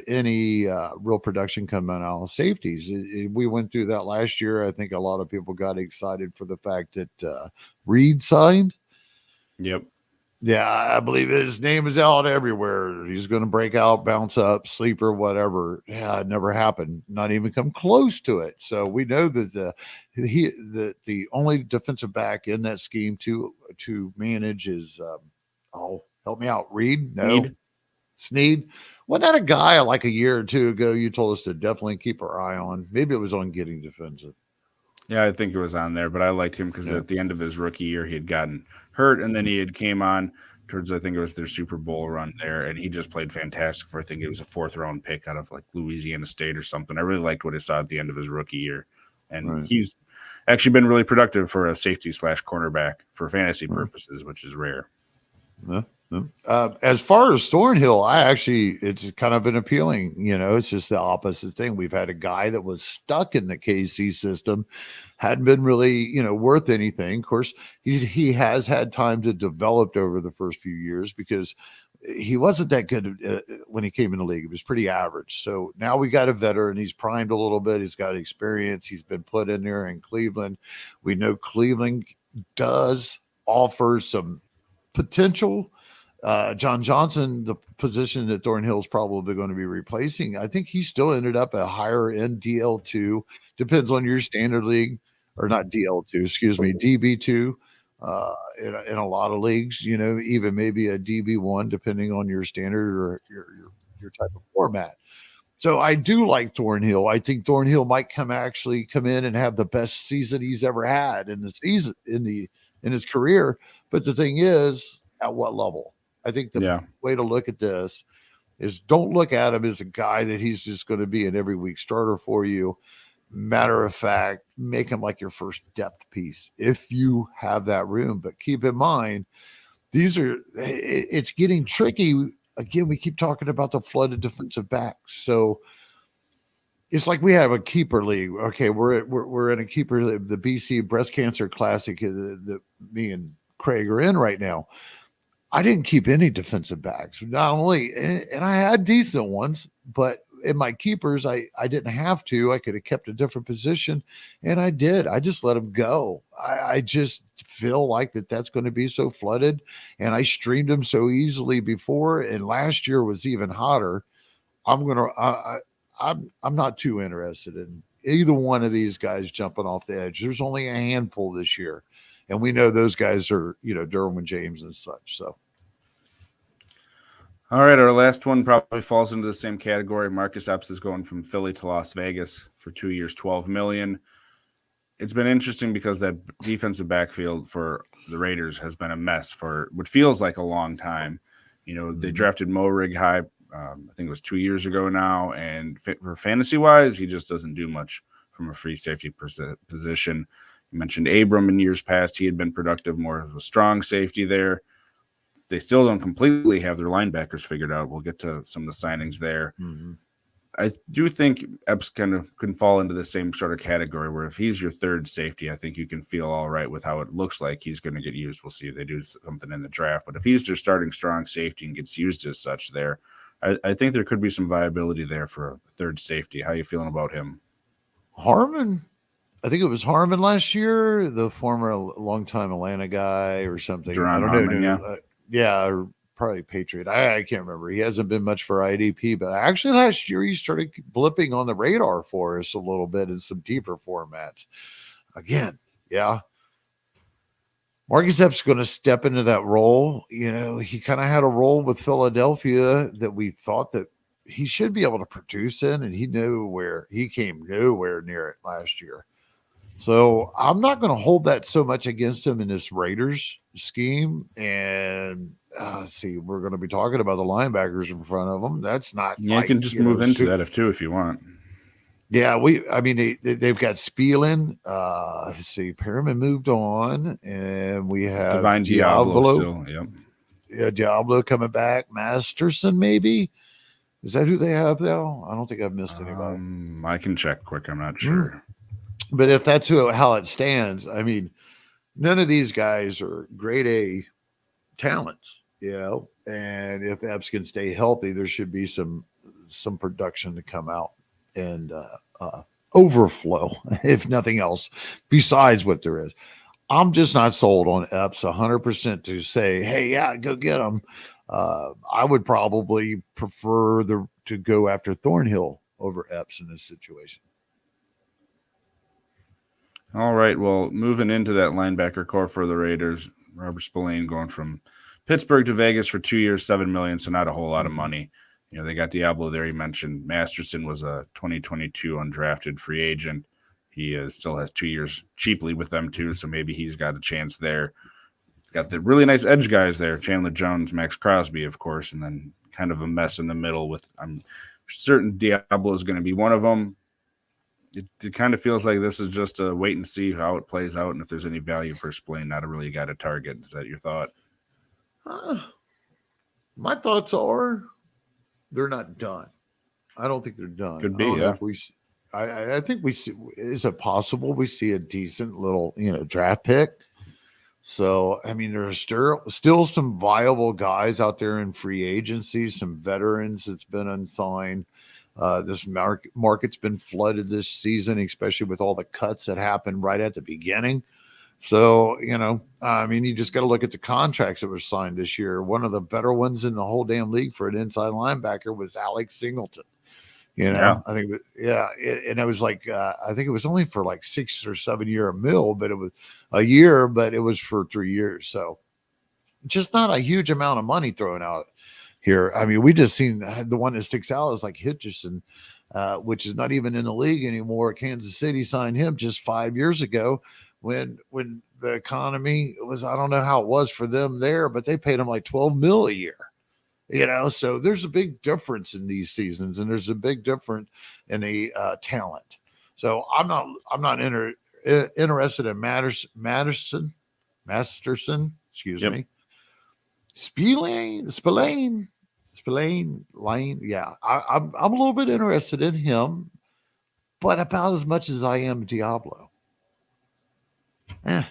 any real production coming out of safeties. We went through that last year. I think a lot of people got excited for the fact that Reed signed. Yep. Yeah, I believe his name is out everywhere. He's going to break out, bounce up, sleeper, whatever. Yeah, it never happened. Not even come close to it. So we know that the only defensive back in that scheme to manage is help me out. Reed? No. Snead? Wasn't that a guy like a year or 2 ago you told us to definitely keep our eye on? Maybe it was on Getting Defensive. Yeah, I think it was on there, but I liked him because at the end of his rookie year, he had gotten hurt, and then he had came on towards, I think it was their Super Bowl run there, and he just played fantastic for, I think it was a 4th-round pick out of like Louisiana State or something. I really liked what I saw at the end of his rookie year, and he's actually been really productive for a safety/cornerback for fantasy purposes, which is rare. As far as Thornhill, it's kind of been appealing. It's just the opposite thing. We've had a guy that was stuck in the KC system, hadn't been really, worth anything. Of course, he has had time to develop over the first few years because he wasn't that good when he came in the league. He was pretty average. So now we got a veteran. He's primed a little bit. He's got experience. He's been put in there in Cleveland. We know Cleveland does offer some potential. John Johnson, the position that Thornhill's probably going to be replacing, I think he still ended up a higher end DL2. Depends on your standard league, or not DL2, excuse me, DB2. In a lot of leagues, even maybe a DB1, depending on your standard or your your type of format. So I do like Thornhill. I think Thornhill might come in and have the best season he's ever had in his career. But the thing is, at what level? I think the way to look at this is don't look at him as a guy that he's just going to be an every week starter for you. Matter of fact, make him like your first depth piece if you have that room. But keep in mind, it's getting tricky. Again, we keep talking about the flooded defensive backs. So it's like we have a keeper league. Okay, we're in a keeper league, the BC Breast Cancer Classic that me and Kraig are in right now. I didn't keep any defensive backs. Not only, and I had decent ones, but in my keepers, I didn't have to. I could have kept a different position, and I did. I just let them go. I just feel like that's going to be so flooded, and I streamed them so easily before, and last year was even hotter. I'm not too interested in either one of these guys jumping off the edge. There's only a handful this year, and we know those guys are, Derwin James and such. So. All right, our last one probably falls into the same category. Marcus Epps is going from Philly to Las Vegas for 2 years, $12 million. It's been interesting because that defensive backfield for the Raiders has been a mess for what feels like a long time. They drafted Mo Rig high, I think it was 2 years ago now, and for fantasy-wise, he just doesn't do much from a free safety position. You mentioned Abram in years past. He had been productive more as a strong safety there. They still don't completely have their linebackers figured out. We'll get to some of the signings there. Mm-hmm. I do think Epps kind of can fall into the same sort of category where if he's your third safety, I think you can feel all right with how it looks like he's going to get used. We'll see if they do something in the draft. But if he's their starting strong safety and gets used as such there, I think there could be some viability there for a third safety. How are you feeling about him? Harmon. I think it was Harmon last year, the former longtime Atlanta guy or something. Daron Harmon, yeah, probably Patriot. I can't remember. He hasn't been much for IDP, but actually last year he started blipping on the radar for us a little bit in some deeper formats. Again, yeah. Marcus Epps going to step into that role. He kind of had a role with Philadelphia that we thought that he should be able to produce in, and he came nowhere near it last year. So I'm not going to hold that so much against him in this Raiders scheme. And we're going to be talking about the linebackers in front of them. That's not. Yeah, you can just move into that if you want. Yeah, they've got Spillane. Perryman moved on, and we have Divine Diablo still. Yep. Yeah, Diablo coming back. Masterson, maybe. Is that who they have now? I don't think I've missed anybody. I can check quick. I'm not sure. But if that's how it stands, none of these guys are grade A talents, and if Epps can stay healthy, there should be some production to come out and overflow, if nothing else, besides what there is. I'm just not sold on Epps 100% to say, hey, yeah, go get him. I would probably prefer to go after Thornhill over Epps in this situation. All right, well, moving into that linebacker core for the Raiders, Robert Spillane going from Pittsburgh to Vegas for 2 years, $7 million, so not a whole lot of money. They got Diablo there. You mentioned Masterson was a 2022 undrafted free agent. He still has 2 years cheaply with them too, so maybe he's got a chance there. Got the really nice edge guys there, Chandler Jones, Max Crosby, of course, and then kind of a mess in the middle with I'm certain Diablo is going to be one of them. It kind of feels like this is just a wait and see how it plays out and if there's any value for Spillane, not a really got a target. Is that your thought? My thoughts are they're not done. I don't think they're done. Could be, yeah. I think we see. Is it possible we see a decent little draft pick? So there's still some viable guys out there in free agency, some veterans that's been unsigned. This market's been flooded this season, especially with all the cuts that happened right at the beginning. So, you just got to look at the contracts that were signed this year. One of the better ones in the whole damn league for an inside linebacker was Alex Singleton. I think, and it was like, I think it was only for like 6 or 7 year mil, but it was a year, but it was for 3 years. So just not a huge amount of money thrown out here. I mean, we just seen the one that sticks out is like Hitchison, which is not even in the league anymore. Kansas City signed him just 5 years ago when the economy was, I don't know how it was for them there, but they paid him like $12 million a year. So there's a big difference in these seasons, and there's a big difference in the talent. So I'm not interested in Masterson, excuse me. Spillane, Lane. Yeah, I'm a little bit interested in him, but about as much as I am Diablo. Yeah.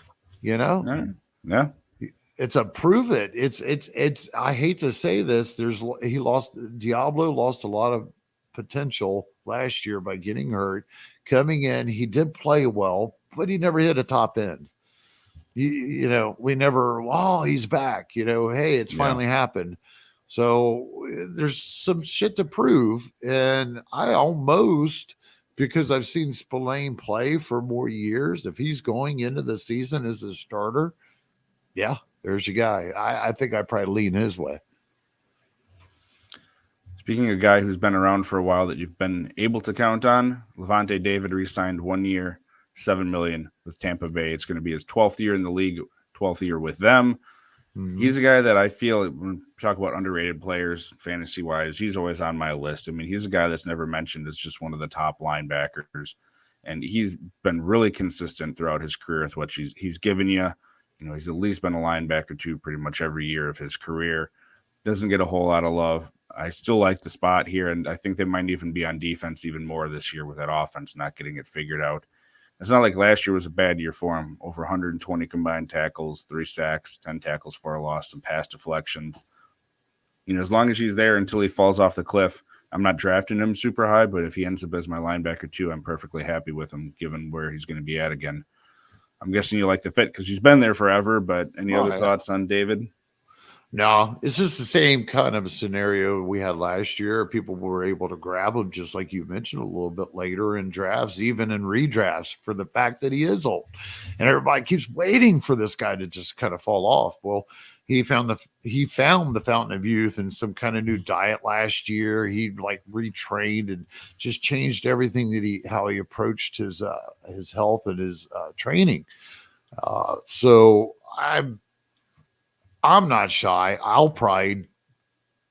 It's a prove it. It's. I hate to say this. Diablo lost a lot of potential last year by getting hurt. Coming in, he did play well, but he never hit a top end. We never. Oh, he's back. Hey, it's finally happened. So there's some shit to prove, and I almost, because I've seen Spillane play for more years, if he's going into the season as a starter, yeah. There's your guy. I think I probably lean his way. Speaking of a guy who's been around for a while that you've been able to count on, Levante David re-signed 1 year, $7 million with Tampa Bay. It's going to be his 12th year in the league, 12th year with them. Mm-hmm. He's a guy that I feel, when we talk about underrated players, fantasy-wise, he's always on my list. I mean, he's a guy that's never mentioned as just one of the top linebackers, and he's been really consistent throughout his career with what he's given you. He's at least been a linebacker too pretty much every year of his career. Doesn't get a whole lot of love. I still like the spot here, and I think they might even be on defense even more this year with that offense not getting it figured out. It's not like last year was a bad year for him. Over 120 combined tackles, 3 sacks, 10 tackles for a loss, some pass deflections. As long as he's there until he falls off the cliff, I'm not drafting him super high, but if he ends up as my linebacker too, I'm perfectly happy with him given where he's going to be at again. I'm guessing you like the fit because he's been there forever, but any other thoughts on David? No, it's just the same kind of a scenario we had last year. People were able to grab him, just like you mentioned a little bit later in drafts, even in redrafts, for the fact that he is old. And everybody keeps waiting for this guy to just kind of fall off. Well, he found the fountain of youth and some kind of new diet last year. He retrained and just changed everything how he approached his health and his training. So I'm not shy. I'll probably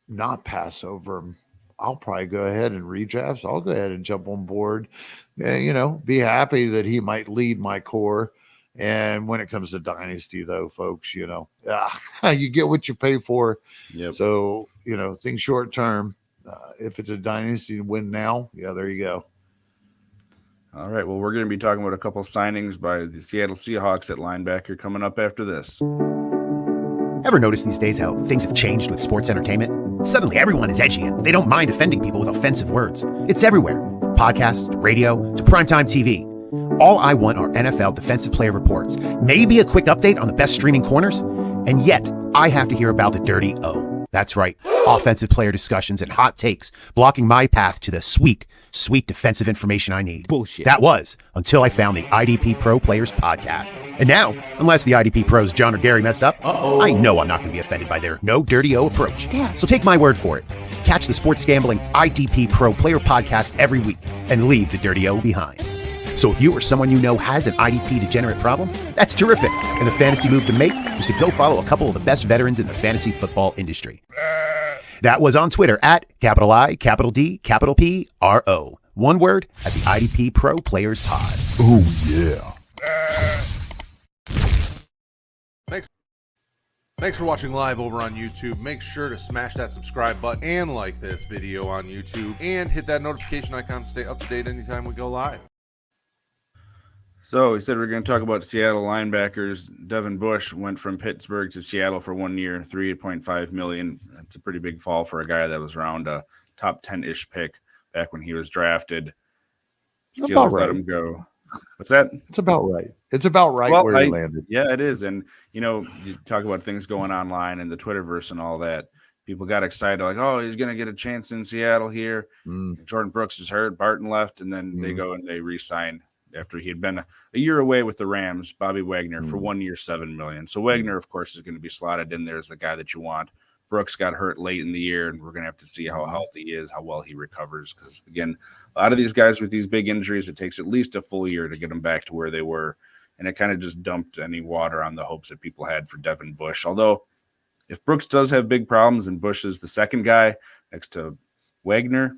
not pass over him. I'll probably go ahead and redraft. So I'll go ahead and jump on board. Be happy that he might lead my core. And when it comes to dynasty, though, folks, you get what you pay for. Yep. So, think short term. If it's a dynasty, win now. Yeah, there you go. All right. Well, we're going to be talking about a couple signings by the Seattle Seahawks at linebacker coming up after this. Ever notice these days how things have changed with sports entertainment? Suddenly everyone is edgy and they don't mind offending people with offensive words. It's everywhere. Podcasts, radio, to primetime TV. All I want are NFL defensive player reports, maybe a quick update on the best streaming corners, and yet I have to hear about the dirty O. That's right, offensive player discussions and hot takes blocking my path to the sweet, sweet defensive information I need. Bullshit. That was until I found the IDP Pro Players Podcast. And now, unless the IDP Pros John or Gary mess up, I know I'm not going to be offended by their no dirty O approach. Damn. So take my word for it. Catch the Sports Gambling IDP Pro Player Podcast every week and leave the dirty O behind. So if you or someone you know has an IDP degenerate problem, that's terrific. And the fantasy move to make is to go follow a couple of the best veterans in the fantasy football industry. That was on Twitter at I, D, P, one word at the IDP Pro Players Pod. Oh, yeah. Thanks for watching live over on YouTube. Make sure to smash that subscribe button and like this video on YouTube and hit that notification icon to stay up to date anytime we go live. So we said we're going to talk about Seattle linebackers. Devin Bush went from Pittsburgh to Seattle for 1 year, $3.5 million. That's a pretty big fall for a guy that was around a top 10-ish pick back when he was drafted. Steelers let him go. What's that? It's about right. It's about right where he landed. Yeah, it is. And, you talk about things going online and the Twitterverse and all that. People got excited, like, oh, he's going to get a chance in Seattle here. Jordan Brooks is hurt. Barton left. And then they go and they re-sign after he had been a year away with the Rams, Bobby Wagner, for 1 year, $7 million. So Wagner, of course, is going to be slotted in there as the guy that you want. Brooks got hurt late in the year, and we're going to have to see how healthy he is, how well he recovers. Because, again, a lot of these guys with these big injuries, it takes at least a full year to get them back to where they were. And it kind of just dumped any water on the hopes that people had for Devin Bush. Although, if Brooks does have big problems and Bush is the second guy next to Wagner,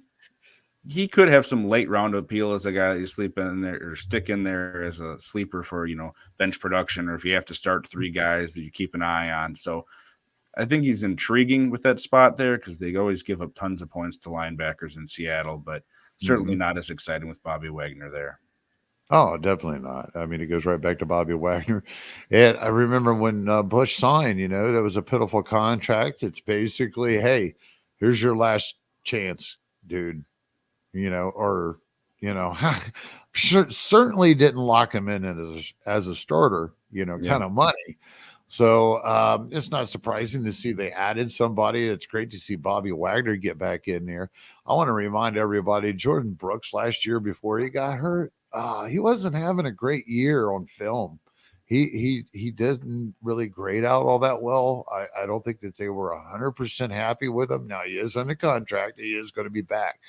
he could have some late round appeal as a guy that you sleep in there or stick in there as a sleeper for, bench production, or if you have to start 3 guys that you keep an eye on. So I think he's intriguing with that spot there because they always give up tons of points to linebackers in Seattle, but certainly not as exciting with Bobby Wagner there. Oh, definitely not. I mean, it goes right back to Bobby Wagner. And I remember when Bush signed, that was a pitiful contract. It's basically, hey, here's your last chance, dude. Certainly didn't lock him in as a starter, kind of money. So it's not surprising to see they added somebody. It's great to see Bobby Wagner get back in there. I want to remind everybody, Jordan Brooks last year before he got hurt, he wasn't having a great year on film. He didn't really grade out all that well. I don't think that they were 100% happy with him. Now he is under contract. He is going to be back.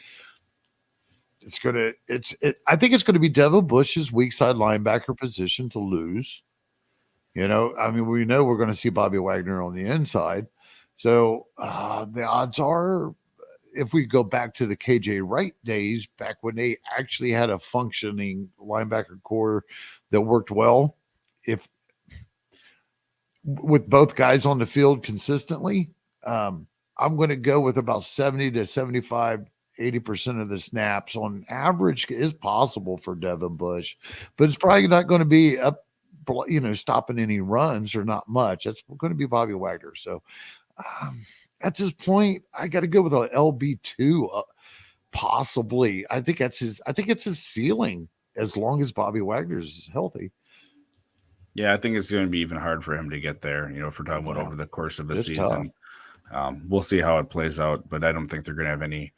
I think it's going to be Devin Bush's weak side linebacker position to lose. We know we're going to see Bobby Wagner on the inside. So the odds are, if we go back to the KJ Wright days, back when they actually had a functioning linebacker core that worked well, if with both guys on the field consistently, I'm going to go with about 70 to 75, 80% of the snaps on average is possible for Devin Bush, but it's probably not going to be up, stopping any runs or not much. That's going to be Bobby Wagner. So at this point, I got to go with an LB2, possibly. I think it's his ceiling as long as Bobby Wagner is healthy. Yeah, I think it's going to be even hard for him to get there, if we're talking about over the course of the season. We'll see how it plays out, but I don't think they're going to have any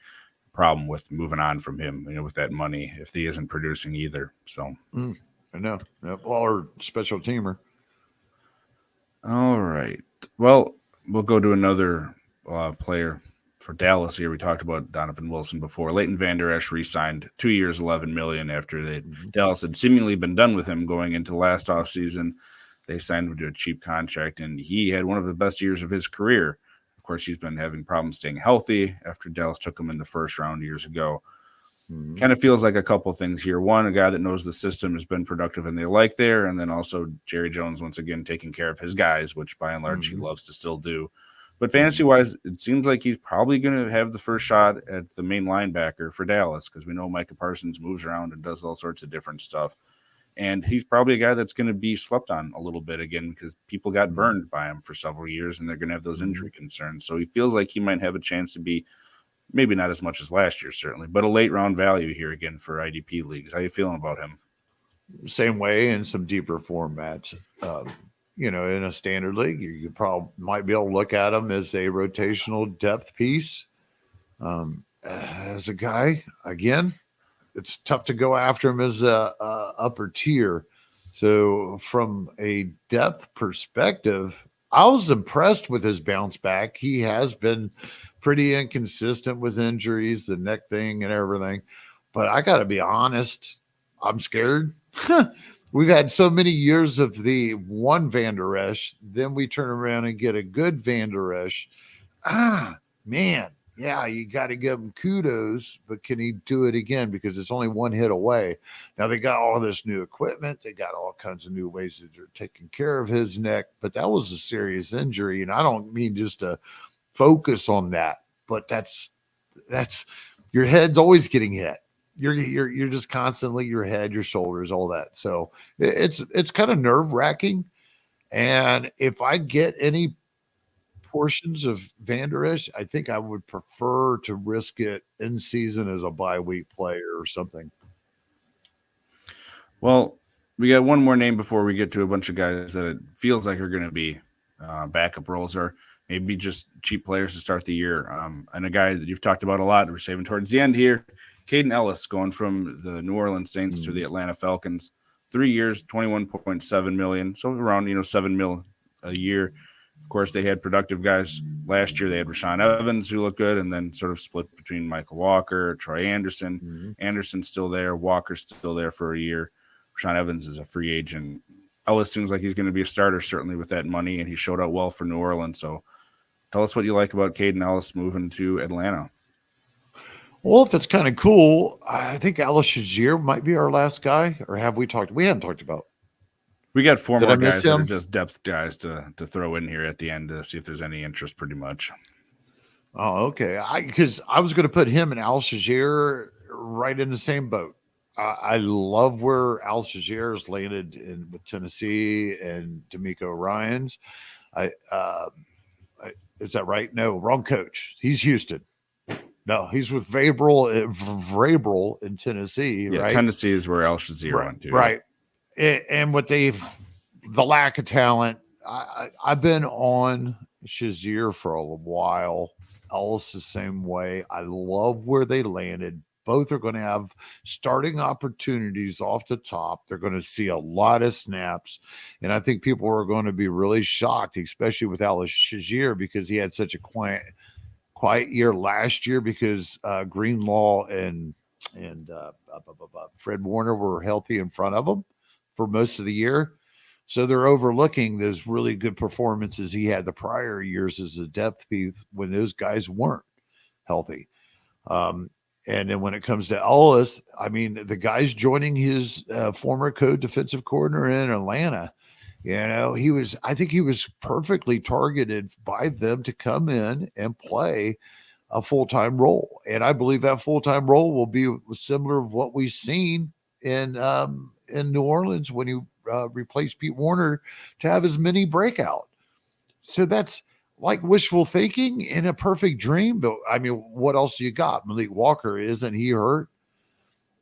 problem with moving on from him, with that money if he isn't producing either. So I know. Or special teamer. All right. Well, we'll go to another player for Dallas here. We talked about Donovan Wilson before. Leighton Vander Esch re-signed 2 years, $11 million after Dallas had seemingly been done with him going into last offseason. They signed him to a cheap contract, and he had one of the best years of his career. Of course, he's been having problems staying healthy after Dallas took him in the first round years ago. Kind of feels like a couple things here. One, a guy that knows the system has been productive and they like there. And then also Jerry Jones, once again, taking care of his guys, which by and large he loves to still do. But fantasy-wise, it seems like he's probably going to have the first shot at the main linebacker for Dallas because we know Micah Parsons moves around and does all sorts of different stuff. And he's probably a guy that's going to be slept on a little bit again because people got burned by him for several years and they're going to have those injury concerns. So he feels like he might have a chance to be maybe not as much as last year, certainly, but a late round value here again for IDP leagues. How are you feeling about him? Same way in some deeper formats. In a standard league, you probably might be able to look at him as a rotational depth piece. As a guy, again, it's tough to go after him as a upper tier. So from a depth perspective, I was impressed with his bounce back. He has been pretty inconsistent with injuries, the neck thing and everything. But I got to be honest, I'm scared. We've had so many years of the one Vander Esch, then we turn around and get a good Vander Esch. Man, yeah, you got to give him kudos, but can he do it again? Because it's only one hit away. Now they got all this new equipment. They got all kinds of new ways that they're taking care of his neck, but that was a serious injury. And I don't mean just to focus on that, but that's your head's always getting hit. You're just constantly your head, your shoulders, all that. So it's kind of nerve-wracking. And if I get any portions of Vander Esch, I think I would prefer to risk it in season as a bye week player or something. Well, we got one more name before we get to a bunch of guys that it feels like are going to be backup roles or maybe just cheap players to start the year. And a guy that you've talked about a lot, we're saving towards the end here, Caden Ellis going from the New Orleans Saints to the Atlanta Falcons. 3 years, $21.7 million. So around, $7 million a year. Of course, they had productive guys last year. They had Rashaan Evans, who looked good, and then sort of split between Michael Walker, Troy Anderson. Mm-hmm. Anderson's still there. Walker's still there for a year. Rashaan Evans is a free agent. Ellis seems like he's going to be a starter, certainly with that money, and he showed out well for New Orleans. So tell us what you like about Caden Ellis moving to Atlanta. Well, if it's kind of cool, I think Ellis Shazier might be our last guy, or have we talked? We hadn't talked about. We got four Did more I miss guys that are him? just depth guys to throw in here at the end to see if there's any interest, pretty much. Oh, okay. Because I was going to put him and Al Shazier right in the same boat. I love where Al Shazier has landed with Tennessee and D'Amico Ryans. Is that right? No, wrong coach. He's Houston. No, he's with Vrabel in Tennessee, Yeah, right? Tennessee is where Al Shazier went to. Right. And what the lack of talent, I've been on Shazier for a while. Ellis the same way. I love where they landed. Both are going to have starting opportunities off the top. They're going to see a lot of snaps. And I think people are going to be really shocked, especially with Ellis Shazier, because he had such a quiet year last year because Greenlaw and Fred Warner were healthy in front of him for most of the year. So they're overlooking those really good performances he had the prior years as a depth piece when those guys weren't healthy. And then when it comes to Ellis, I mean, the guy's joining his former co-defensive coordinator in Atlanta. I think he was perfectly targeted by them to come in and play a full-time role. And I believe that full-time role will be similar to what we've seen in New Orleans when he replaced Pete Warner to have his mini breakout. So that's like wishful thinking in a perfect dream. But I mean, what else do you got? Malik Walker, isn't he hurt?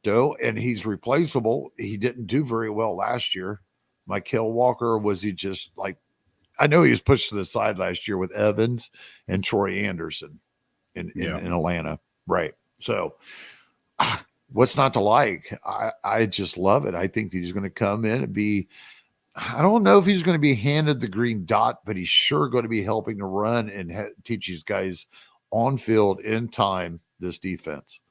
Though, and he's replaceable. He didn't do very well last year. Mykal Walker, was he just like, I know he was pushed to the side last year with Evans and Troy Anderson in Atlanta. Right. So what's not to like? I just love it. I think he's going to come in and be, I don't know if he's going to be handed the green dot, but he's sure going to be helping to run and teach these guys on field in time this defense.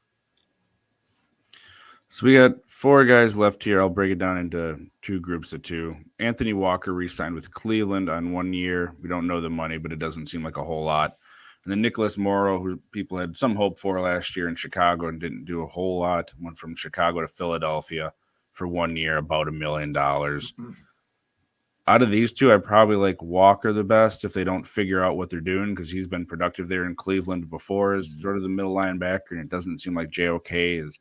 So we got four guys left here. I'll break it down into two groups of two. Anthony Walker re-signed with Cleveland on 1 year. We don't know the money, but it doesn't seem like a whole lot. And then Nicholas Morrow, who people had some hope for last year in Chicago and didn't do a whole lot, went from Chicago to Philadelphia for 1 year, about $1 million. Out of these two, I probably like Walker the best if they don't figure out what they're doing, because he's been productive there in Cleveland before as sort of the middle linebacker, and it doesn't seem like JOK is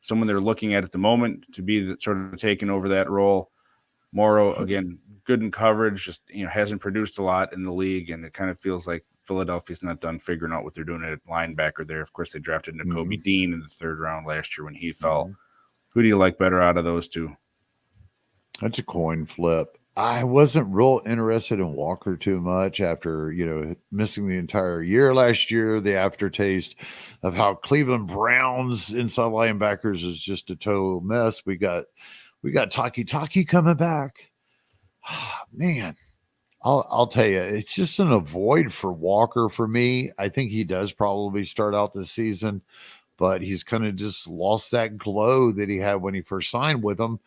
someone they're looking at the moment to be sort of taking over that role. Morrow, again, good in coverage, just hasn't produced a lot in the league, and it kind of feels like Philadelphia's not done figuring out what they're doing at linebacker there. Of course, they drafted Nakobe Dean in the 3rd round last year when he fell. Who do you like better out of those two? That's a coin flip. I wasn't real interested in Walker too much after, missing the entire year last year. The aftertaste of how Cleveland Browns inside linebackers is just a total mess. We got Taki coming back. Man, I'll tell you, it's just an avoid for Walker for me. I think he does probably start out this season, but he's kind of just lost that glow that he had when he first signed with them.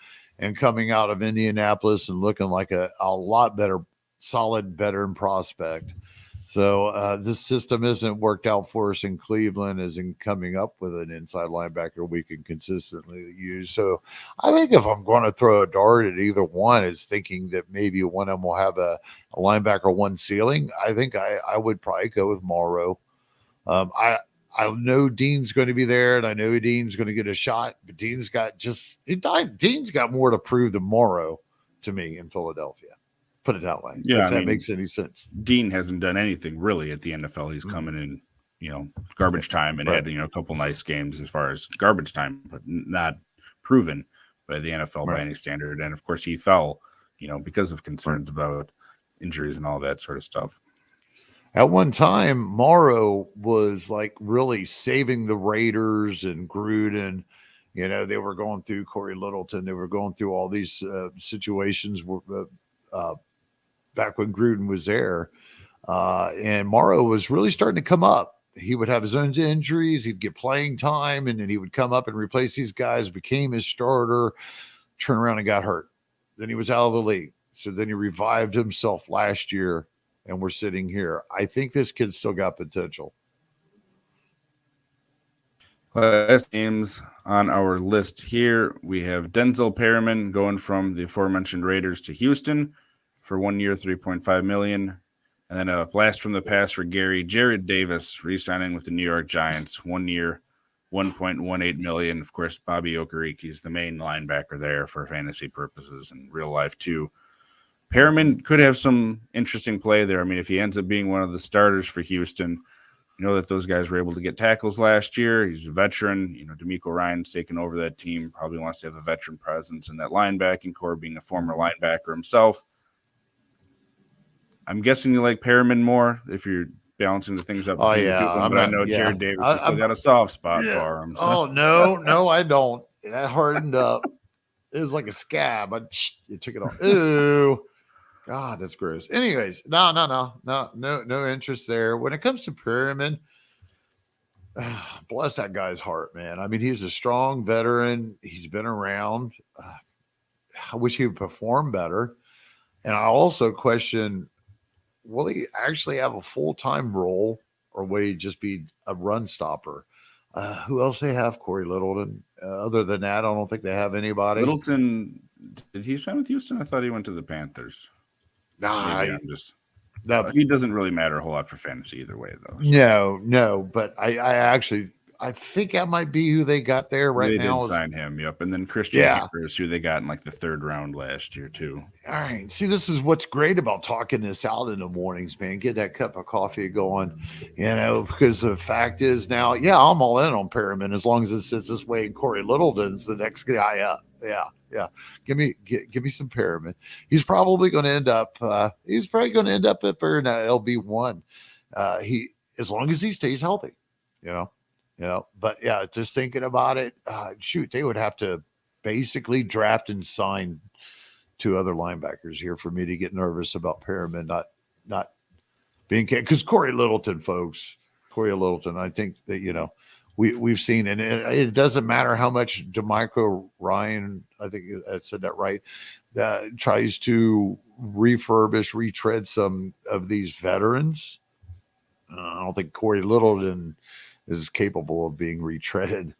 And coming out of Indianapolis and looking like a lot better, solid veteran prospect. So this system isn't worked out for us in Cleveland as in coming up with an inside linebacker we can consistently use. So I think if I'm going to throw a dart at either one, is thinking that maybe one of them will have a linebacker one ceiling. I think I would probably go with Morrow. I know Dean's going to be there, and I know Dean's going to get a shot, but Dean's got more to prove than Morrow to me in Philadelphia. Put it that way. Yeah, if that makes any sense. Dean hasn't done anything really at the NFL. He's coming in, garbage time and had, a couple nice games as far as garbage time, but not proven by the NFL by any standard. And of course he fell, because of concerns about injuries and all that sort of stuff. At one time, Morrow was like really saving the Raiders and Gruden. They were going through Corey Littleton. They were going through all these situations where back when Gruden was there. And Morrow was really starting to come up. He would have his own injuries. He'd get playing time, and then he would come up and replace these guys, became his starter, turn around and got hurt. Then he was out of the league. So then he revived himself last year, and we're sitting here. I think this kid's still got potential. Last names on our list here, we have Denzel Perryman going from the aforementioned Raiders to Houston for 1 year, $3.5 million. And then a blast from the past for Gary. Jared Davis re-signing with the New York Giants, 1 year, $1.18 million. Of course, Bobby Okereke is the main linebacker there for fantasy purposes and real life too. Perriman could have some interesting play there. I mean, if he ends up being one of the starters for Houston, you know that those guys were able to get tackles last year. He's a veteran. You know, D'Amico Ryan's taken over that team, probably wants to have a veteran presence in that linebacking core, being a former linebacker himself. I'm guessing you like Perriman more if you're balancing the things up. Oh, yeah. But I know Jared Davis has still got a soft spot for him. So. Oh, no, I don't. That hardened up. It was like a scab. You took it off. Ew. God, that's gross. Anyways, no interest there. When it comes to Perriman, bless that guy's heart, man. I mean, he's a strong veteran. He's been around. I wish he would perform better. And I also question, will he actually have a full-time role, or will he just be a run stopper? Who else they have? Corey Littleton. Other than that, I don't think they have anybody. Littleton, did he sign with Houston? I thought he went to the Panthers. He doesn't really matter a whole lot for fantasy either way, though. So. No. But I think that might be who they got there now. They did sign him, yep. And then Christian Akers, who they got in like the third round last year, too. All right. See, this is what's great about talking this out in the mornings, man. Get that cup of coffee going, because the fact is now, I'm all in on Perriman as long as it sits this way. And Corey Littleton's the next guy up. Yeah. Give me some Perriman. He's probably going to end up. He's probably going to end up at an LB1. As long as he stays healthy, But just thinking about it, they would have to basically draft and sign 2 other linebackers here for me to get nervous about Perriman not being, because Corey Littleton, I think that we've seen, and it doesn't matter how much D'Amico Ryan, I think I said that right, tries to retread some of these veterans. I don't think Corey Littleton is capable of being retreaded.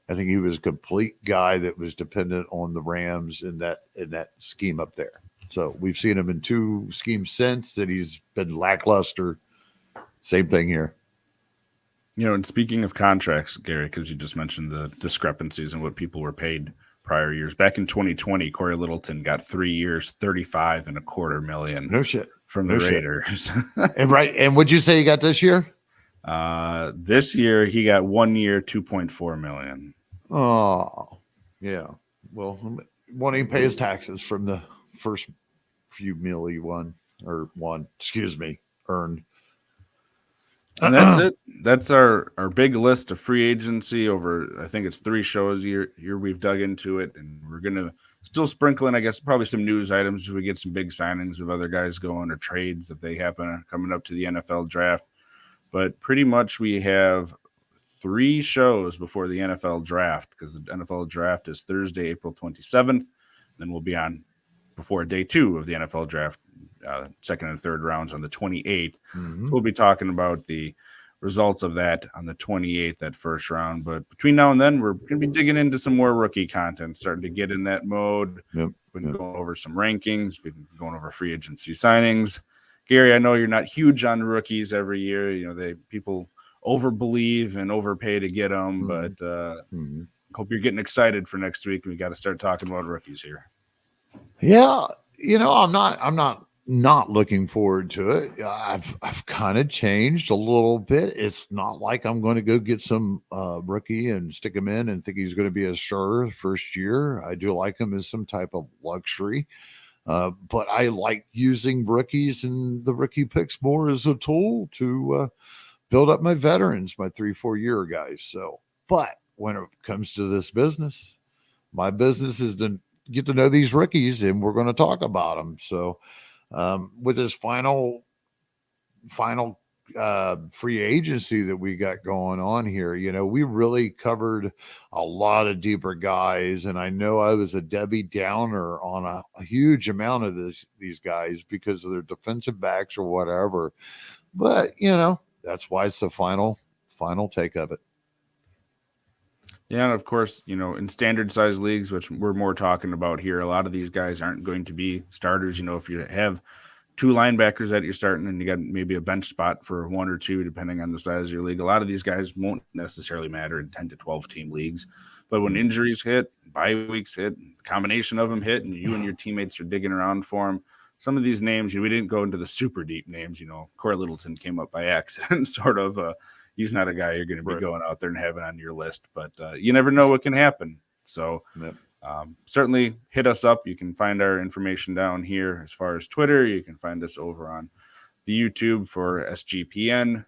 I think he was a complete guy that was dependent on the Rams in that scheme up there. So we've seen him in 2 schemes since that he's been lackluster. Same thing here. And speaking of contracts, Gary, because you just mentioned the discrepancies in what people were paid prior years. Back in 2020, Corey Littleton got 3 years, $35.25 million. No shit. From the Raiders. And what'd you say he got this year? This year he got 1 year, $2.4 million. Oh, yeah. Well, won't even pay his taxes from the first few mil he earned. And that's it. That's our big list of free agency over, I think it's 3 shows here we've dug into it, and we're going to still sprinkle in, I guess, probably some news items if we get some big signings of other guys going, or trades if they happen coming up to the NFL draft. But pretty much we have 3 shows before the NFL draft, because the NFL draft is Thursday, April 27th. Then we'll be on before day 2 of the NFL draft, second and third rounds on the 28th. Mm-hmm. So we'll be talking about the results of that on the 28th, that first round. But between now and then, we're going to be digging into some more rookie content, starting to get in that mode. We've been going over some rankings. We've been going over free agency signings. Gary, I know you're not huge on rookies every year. People overbelieve and overpay to get them, but hope you're getting excited for next week. We got to start talking about rookies here. Yeah, I'm not looking forward to it. I've kind of changed a little bit. It's not like I'm going to go get some rookie and stick him in and think he's going to be a starter first year. I do like him as some type of luxury. But I like using rookies and the rookie picks more as a tool to build up my veterans, my 3-4 year guys. So, but when it comes to this business, my business is to get to know these rookies, and we're going to talk about them. So with his final free agency that we got going on here. You know, we really covered a lot of deeper guys, and I know I was a Debbie Downer on a huge amount of these guys because of their defensive backs or whatever. But you know, that's why it's the final take of it. Yeah, and of course, you know, in standard size leagues, which we're more talking about here, a lot of these guys aren't going to be starters. You know, if you have 2 linebackers that you're starting and you got maybe a bench spot for 1 or 2, depending on the size of your league, a lot of these guys won't necessarily matter in 10 to 12 team leagues. But when injuries hit, bye weeks hit, a combination of them hit, and you and your teammates are digging around for them, some of these names, we didn't go into the super deep names. You know, Corey Littleton came up by accident, sort of. He's not a guy you're going to be going out there and having on your list, but you never know what can happen. So certainly hit us up. You can find our information down here as far as Twitter. You can find us over on the YouTube for SGPN.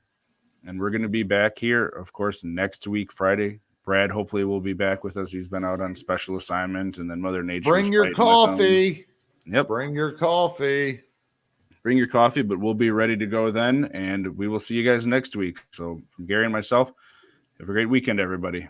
And we're going to be back here, of course, next week, Friday. Brad hopefully will be back with us. He's been out on special assignment, and then Mother Nature. Bring your coffee. Yep. Bring your coffee. Bring your coffee, but we'll be ready to go then, and we will see you guys next week. So from Gary and myself, have a great weekend, everybody.